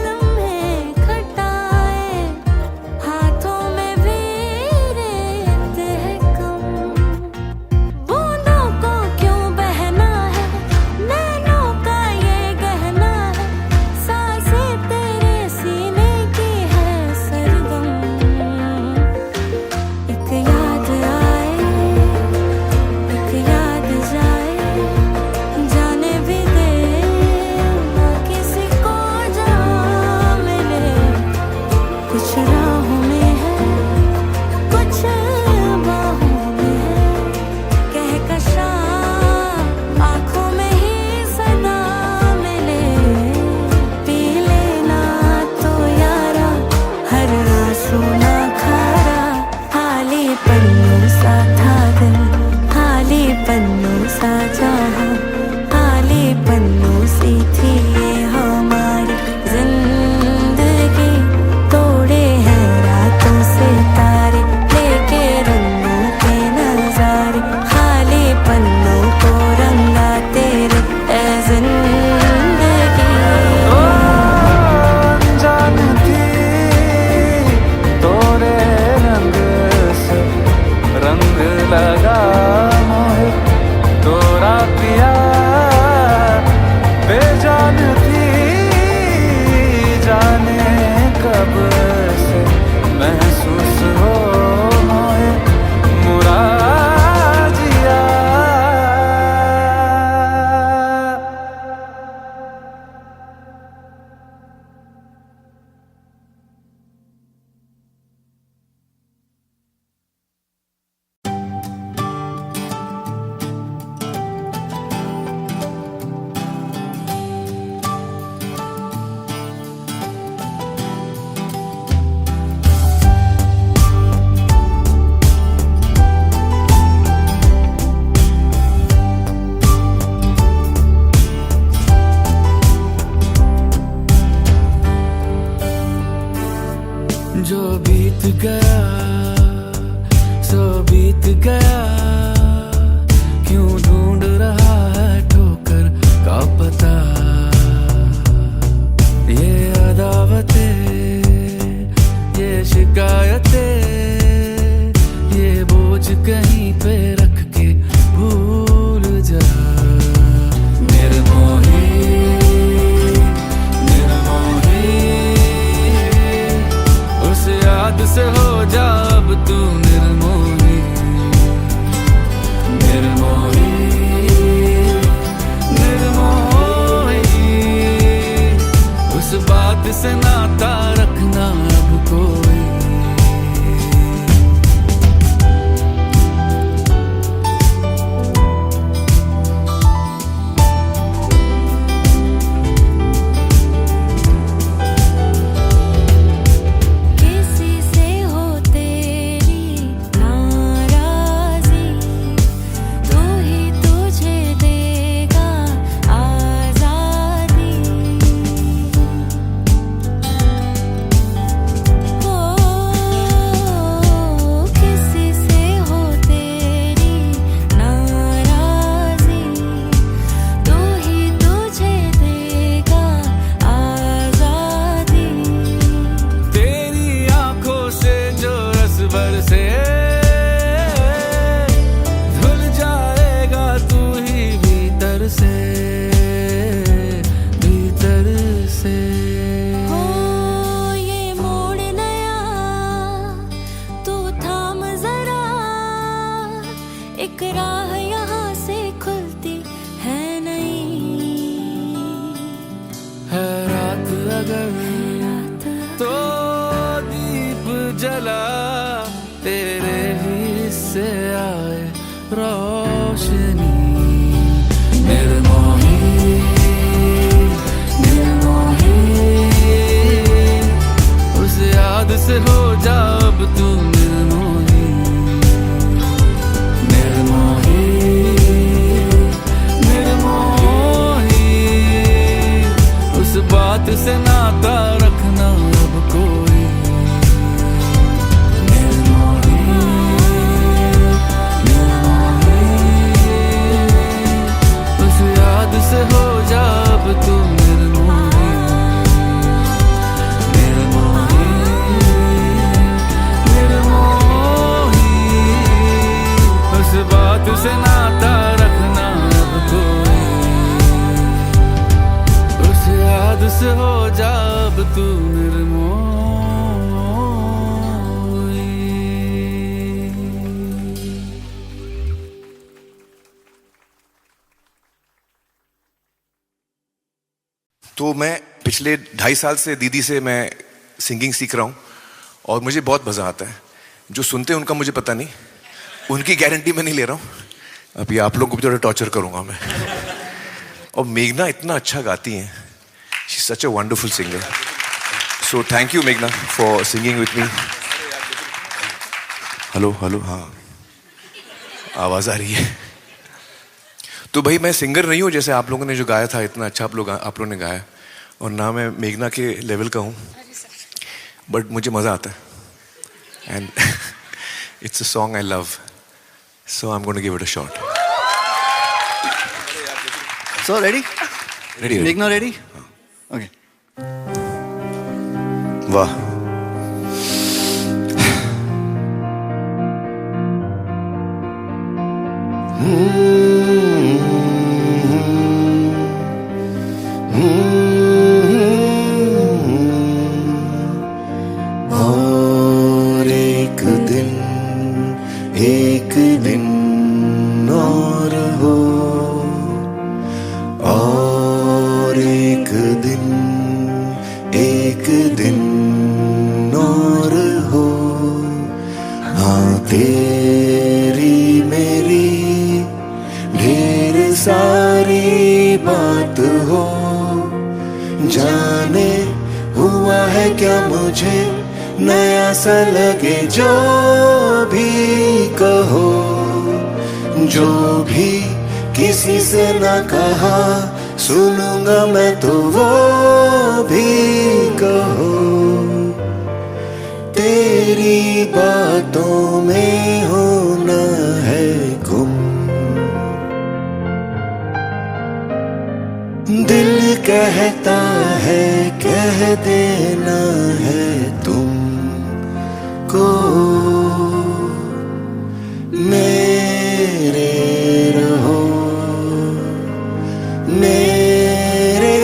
लम्हे खटाए हाथों में भी रेत है कम बूंदों को क्यों बहना है नैनों का ये गहना है सांसें तेरे सीने की है सरगम एक याद आए एक याद जाए जाने भी दे ना किसी को जहाँ मिले कुछ राहों में है कुछ बाहों में है कहकशां आँखों में ही सदा मिले पी लेना तो यारा हर आंसू ना खारा खाली पन्नों सा था दिल खाली पन्नों सा जहां खाली पन्नों सी थी ये हमारी जिंदगी तोड़े हैं रातों से तारे लेके रंगों के नजारे खाली पन्नों को रंगा तेरे ए जिंदगी जानती बीत गया, सो बीत गया, क्यों ढूंढ रहा है ठोकर का पता। ये अदावतें, ये शिकायतें, ये बोझ कहीं पे रख के भूल जा। निर्मोही, निर्मोही, उस याद से हो जा अब तू निर्मोही। निर्मोही, निर्मोही, उस बात से नाता रखना अब कोई। किसी से हो तेरी नाराजी, तू ही तुझे देगा आजादी। ओ किसी से हो तेरी नाराजी, तू ही तुझे देगा आजादी। तेरी आंखों से जो रस बरसे, धुल जाएगा तू ही भीतर से, भीतर से। हो ये मोड़ नया, तू थाम जरा, एक राह यहाँ से खुलती है नहीं। है रात अगर रात तो दीप जला, तेरे हिस्से आए रोशनी। निर्मोही, निर्मोही, उस याद से हो जा अब तू निर्मोही। निर्मोही, निर्मोही, उस बात से नाता रखना अब कोई। निर्मोही, निर्मोही, उस याद से हो जा अब तू निर्मोही। निर्मोही, निर्मोही, उस बात से नाता रखना अब कोई। उस याद से हो जा अब तू निर्मोही। तो मैं पिछले 2.5 साल से दीदी से मैं सिंगिंग सीख रहा हूँ और मुझे बहुत मज़ा आता है। जो सुनते हैं उनका मुझे पता नहीं, उनकी गारंटी मैं नहीं ले रहा हूँ। अभी आप लोगों को भी थोड़ा टॉर्चर करूँगा मैं। और मेघना इतना अच्छा गाती हैं, she is such a wonderful singer. So thank you मेघना for singing with me. Hello hello, हाँ आवाज़ आ रही है। तो भाई मैं सिंगर नहीं हूँ जैसे आप लोगों ने जो गाया था, इतना अच्छा आप लोगों ने गाया, और ना मैं मेघना के लेवल का हूँ, बट मुझे मज़ा आता है and it's a song I love, so I am going to give it a shot. So ready? Ready? Meghna ready? Okay. वाह। और एक दिन और हो, और एक दिन और हो, हाँ तेरी मेरी ढेर सारी बात हो। जाने हुआ है क्या मुझे नया सा लगे, जो भी कहो, जो भी किसी से ना कहा, सुनूंगा मैं तो वो भी कहो। तेरी बातों में होना है गुम। दिल कहता है कह देना है तुमको, मेरे रहो मेरे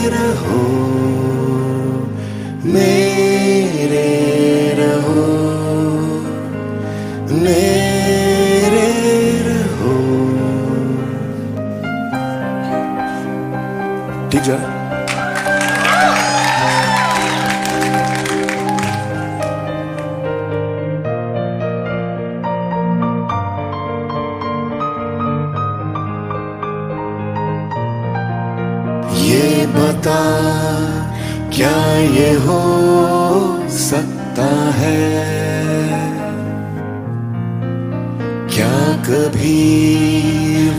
रहो मेरे रहो मेरे रहो। ठीक जा। ये बता क्या ये हो सकता है, क्या कभी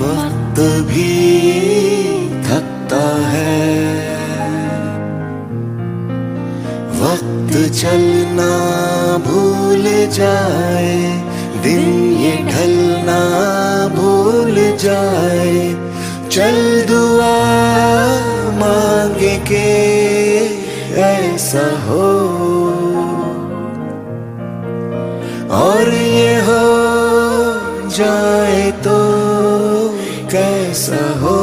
वक्त भी थकता है। वक्त चलना भूल जाए, दिन ये ढलना भूल जाए, चल दुआ मांगे के ऐसा हो, और ये हो जाए तो कैसा हो।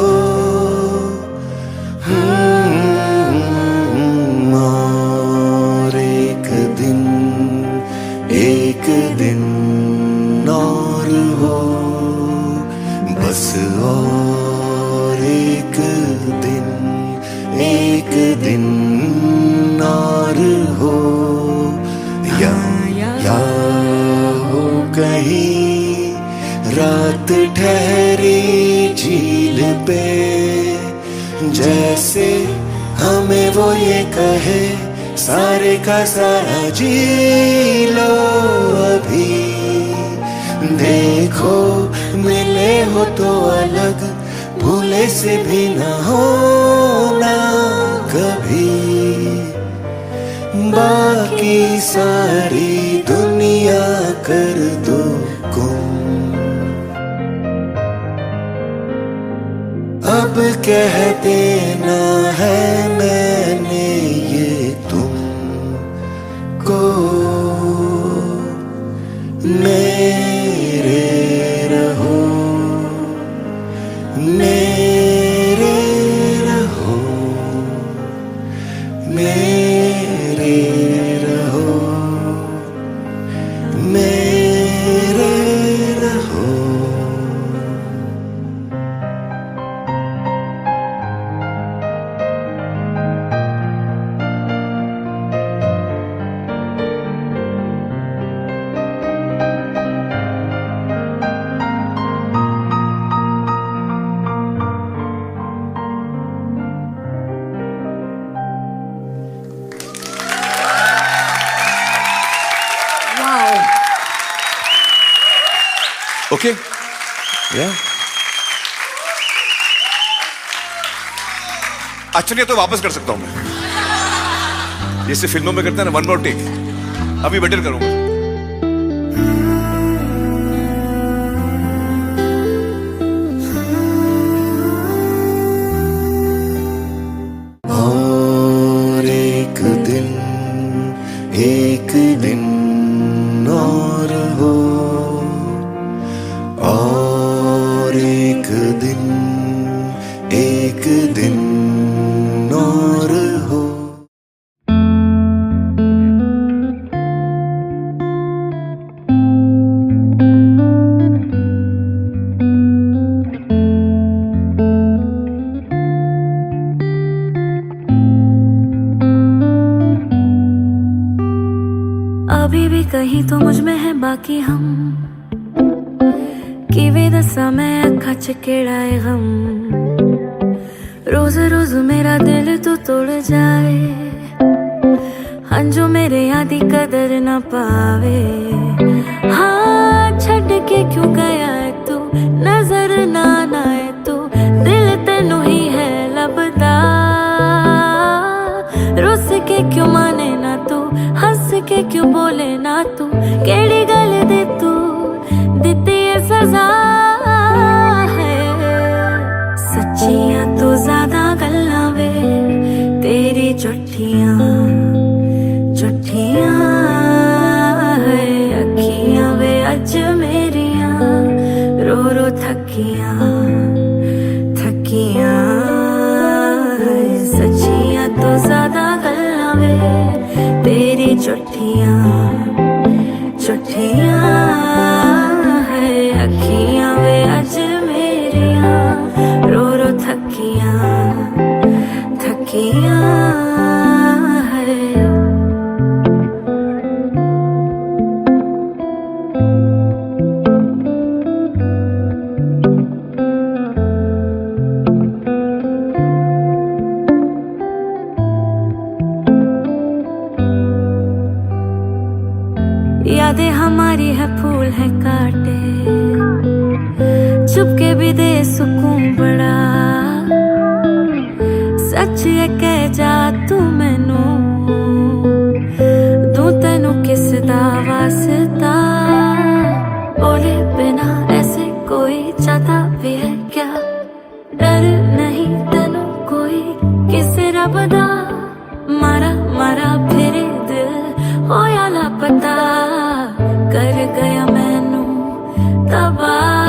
और एक दिन और हो, बस और एक दिन और हो, या हो कहीं रात ठहरी झील पे, जैसे हमें वो ये कहे सारे का सारा जी लो अभी। देखो मिले हो तो अलग, भूले से भी ना होना कभी। बाकी सारी दुनिया कर दो गुम, अब कह देना है मैंने ये तुमको, मेरे रहो मेरे रहो मेरे रहो मेरे रहो। ओके या अच्छा नहीं तो वापस कर सकता हूं मैं, जैसे फिल्मों में करते हैं ना, 1 more टेक। अभी बेटर करूंगा। और एक दिन और हो, और एक दिन और हो। अभी भी कहीं तो मुझ में है बाकी हम, किवे दसा मैं अखा च केड़ा है गम। रोज रोज मेरा दिल तो तोड़ जाए, हंजो मेरे यादी कदर ना पावे। हाँ छड़ के क्यों गया है तू, नजर ना आए तू, दिल तेनू ही है लबदा। रुस के क्यों माने ना तू, हंस के क्यों बोले ना तू केड़ी गल दी तू दिती है सजा है सच्चियां तो ज्यादा गल्लां वे तेरी झूठियां झूठियां है अखियां वे अज मेरियां रो रो थकियां थकियां है सच्चियां तो ज्यादा गल्लां वे तेरी झूठियां झूठियां है अखियां वे अज मेरियां रो रो थकियां थकियां है यादें हमारी है फूल है काटे चुपके भी दे सुकून बड़ा सच है कह जा तू मैनू दूं तेनू किस दा वास्ता बोले बिना ऐसे कोई चाहता भी है क्या डर नहीं तेनू कोई किसे रब दा मारा मारा फिरे दिल होया लापता कर गया मैनू तबाह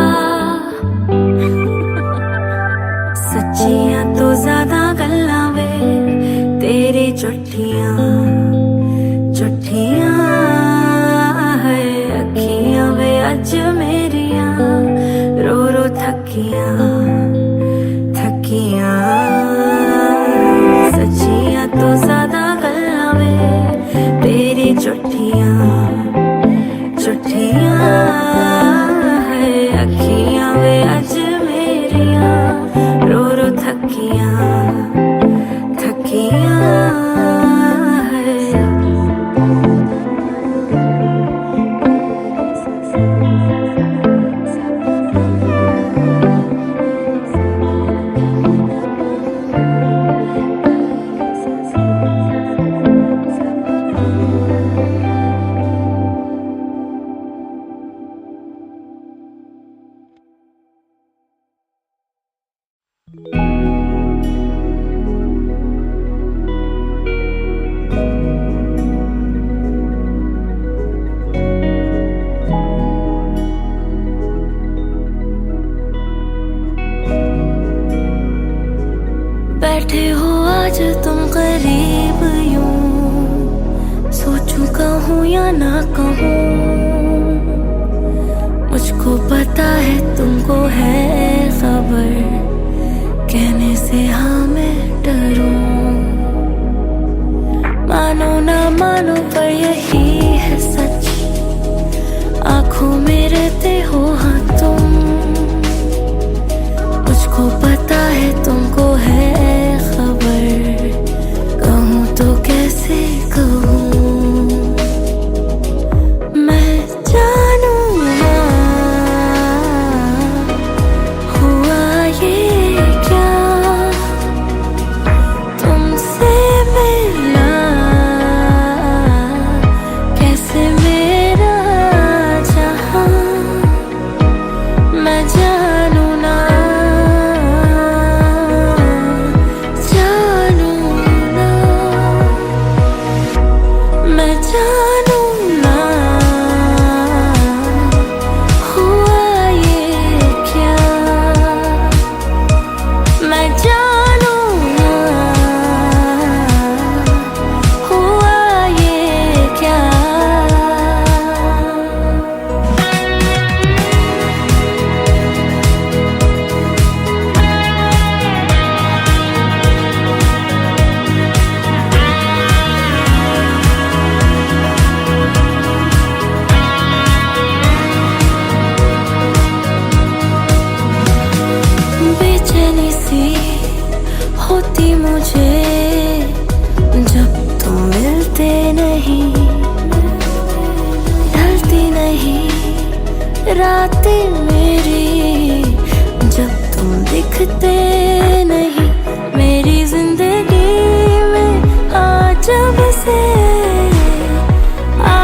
सच्चियां तो ज्यादा गल्लां वे तेरी झूठियां झूठियां है अखियां वे अज मेरियां रो रो थकियां थकियां सच्चियां तो ज्यादा गल्लां वे तेरी झूठियां झूठियां है अखियां वे अज मेरियां रो रो थकियां थकियां है बैठे हो आज तुम करीब यूं सोचूं कहूँ या ना कहूँ मुझको पता है तुमको है खबर कहने से हाँ मैं डरूं मानो ना मानो पर यही है सच आँखों में रहते हो हाँ तुम मुझको पता है तुमको है खबर कहूँ तो कैसे कहूँ मैं जानूं ना हुआ ये क्या तुमसे मिला कैसे मेरा जहां मैं जानूं ना मैं जानूं ना हुआ ये क्या मैं जानूं ना हुआ ये क्या बेचैनी सी होती मुझे जब तुम मिलते नहीं ढलती नहीं रातें मेरी जब तुम दिखते नहीं मेरी जिंदगी में आ जब से आ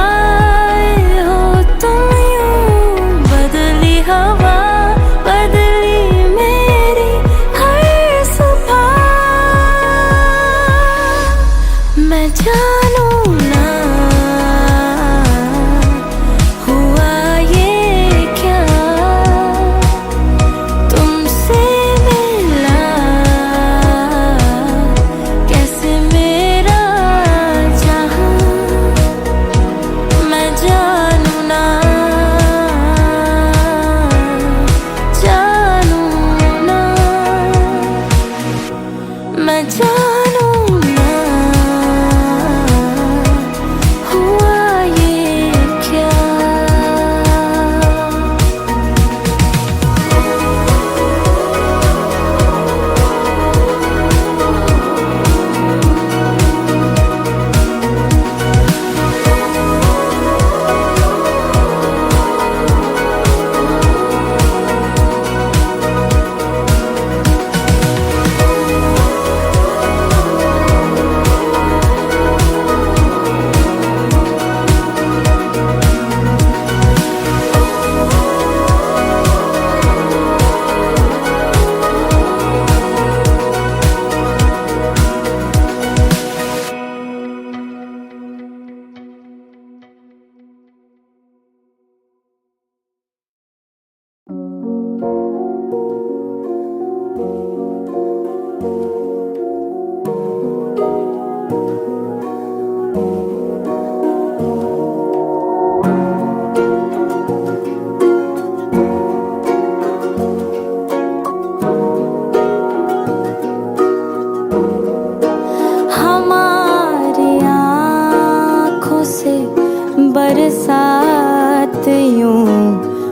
बरसात यूं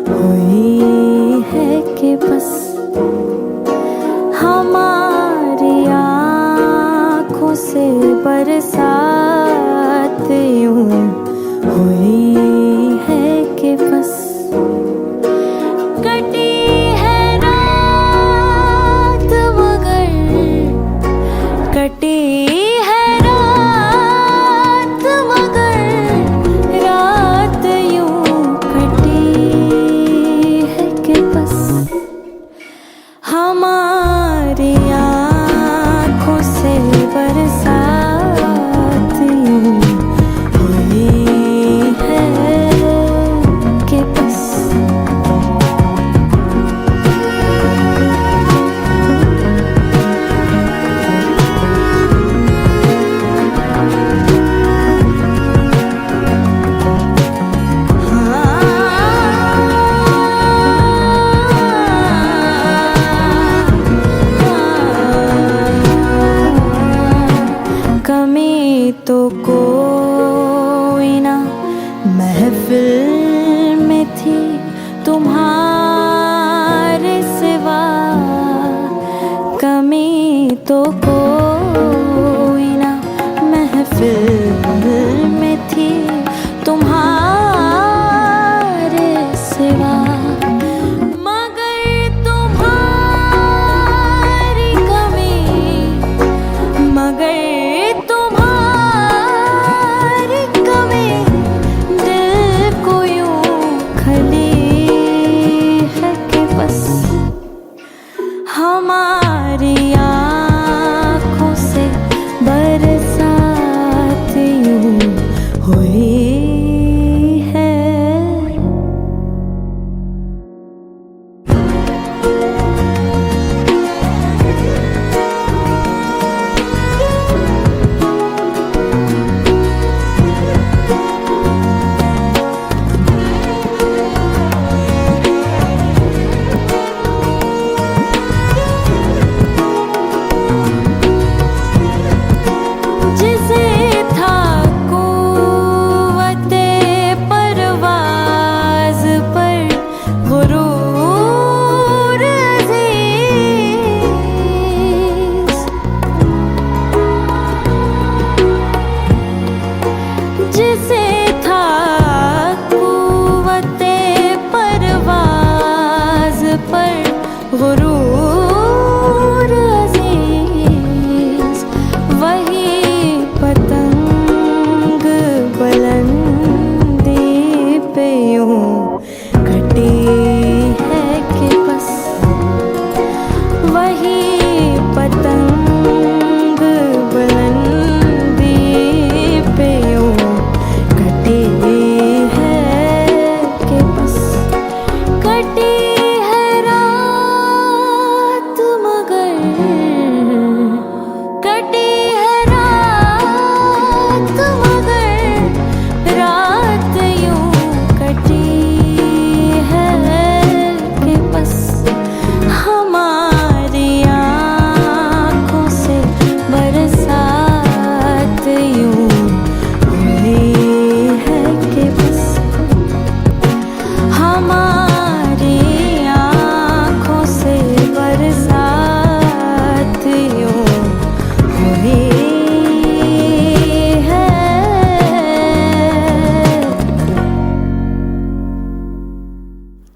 हुई है कि बस हमारी आँखों से बरसात यूं हुई है कि बस कटी है रात मगर कटी है रात मगर रात यूं कटी है कि बस हमारी आँखों से बरसात यूं हुई है कि बस कमी तो कोई ना महफिल में थी तुम्हारे सिवा कमी तो कोई ना महफिल में थी तुम्हारे सिवा मगर तुम्हारी कमी मगर तुम्हारी कमी दिल को यूं खली है कि बस हमारी आँखों से बरसात यूं हुई है। जिसे था कुव्वते परवाज़ पर गुरूर अज़ीज़ जिसे था कुव्वते परवाज़ पर गुरूर अज़ीज़ वही पतंग बुलंदी पे यूं कटी है कि बस वही पतंग बुलंदी पे यूं कटी है कि बस कटी है रात मगर कटी है रात मगर रात यूं कटी है कि बस हमारी आँखों से बरसात यूं हुई है कि बस हमारी आँखों से बरसात यूं हुई है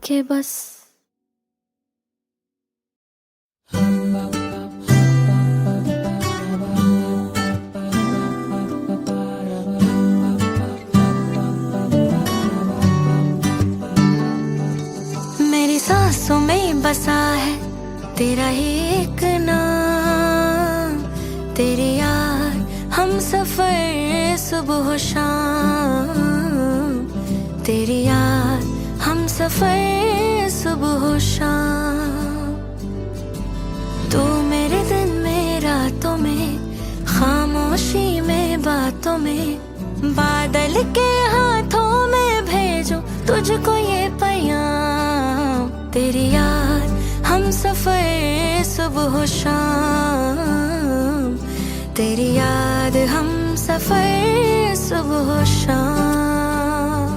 कि बस मेरी सांसों में बसा है तेरा ही एक नाम तेरी याद हम सफर सुबह शाम तेरी याद हम सफर सुबह शाम तू मेरे दिन में रातों में खामोशी में बातों में बादल के हाथों में भेजूं तुझको ये पैगाम तेरी याद हम सफर सुबह शाम तेरी याद हम सफर सुबह शाम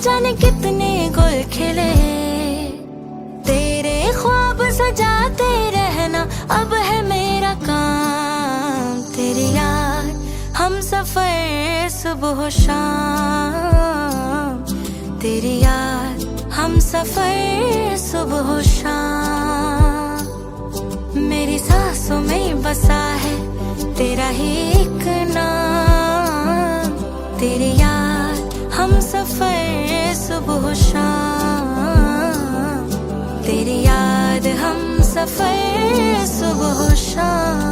जाने कितने गुल खिले, तेरे ख्वाब सजाते रहना अब है मेरा काम। तेरी याद हम सफर सुबह शाम, तेरी याद हम सफर सुबह शाम। मेरी सांसों में बसा है तेरा ही एक नाम, तेरी याद हम सफर सुबह शाम, तेरी याद हम सफर सुबह शाम।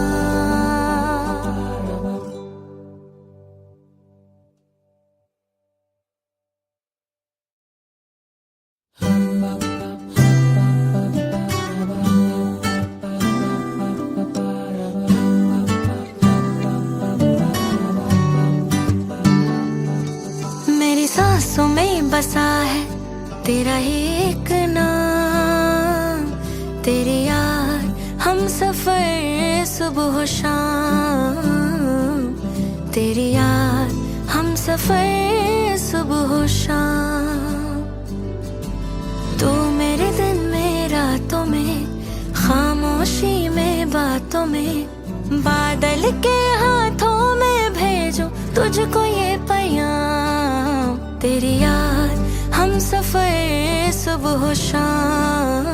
मेरी सांसों में बसा है तेरा ही एक नाम, तेरी याद हम सफर सुबह शाम, तेरी याद हम सफर सुबह शाम। तू मेरे दिन में रातों में, खामोशी में बातों में, बादल के हाथों में भेजो तुझको ये पैगाम। तेरी याद हम सफर सुबह शाम,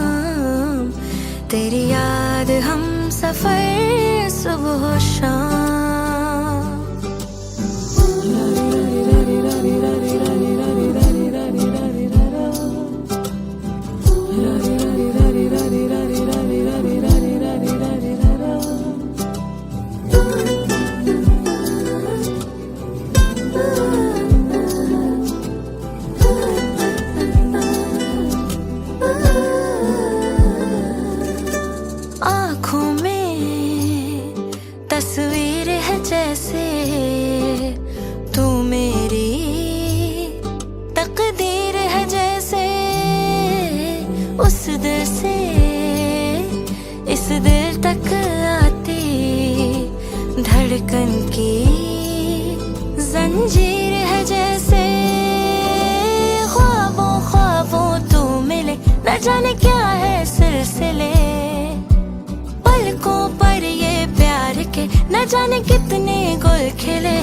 तेरी याद हम सफर सुबह शाम। आँखों में तस्वीर है जैसे तू मेरी तकदीर है जैसे, उस दिल से इस दिल तक आती धड़कन की जंजीर है जैसे। ख्वाबों ख्वाबों तू मिले, न जाने क्या है सिलसिले, पलकों पर ये प्यार के न जाने कितने गुल खिले।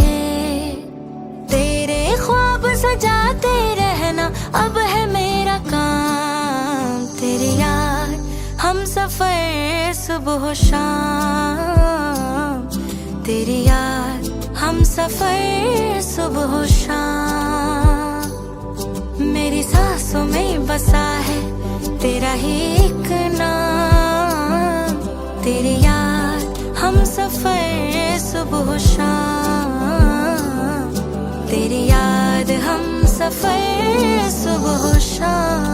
तेरे ख्वाब सजाते रहना अब है मेरा काम, तेरी याद हम सफर सुबह शाम, तेरी याद हम सफर सुबह शाम। मेरी सांसों में बसा है तेरा ही एक नाम, तेरी याद हम सफर सुबह शाम, तेरी याद हम सफर सुबह शाम।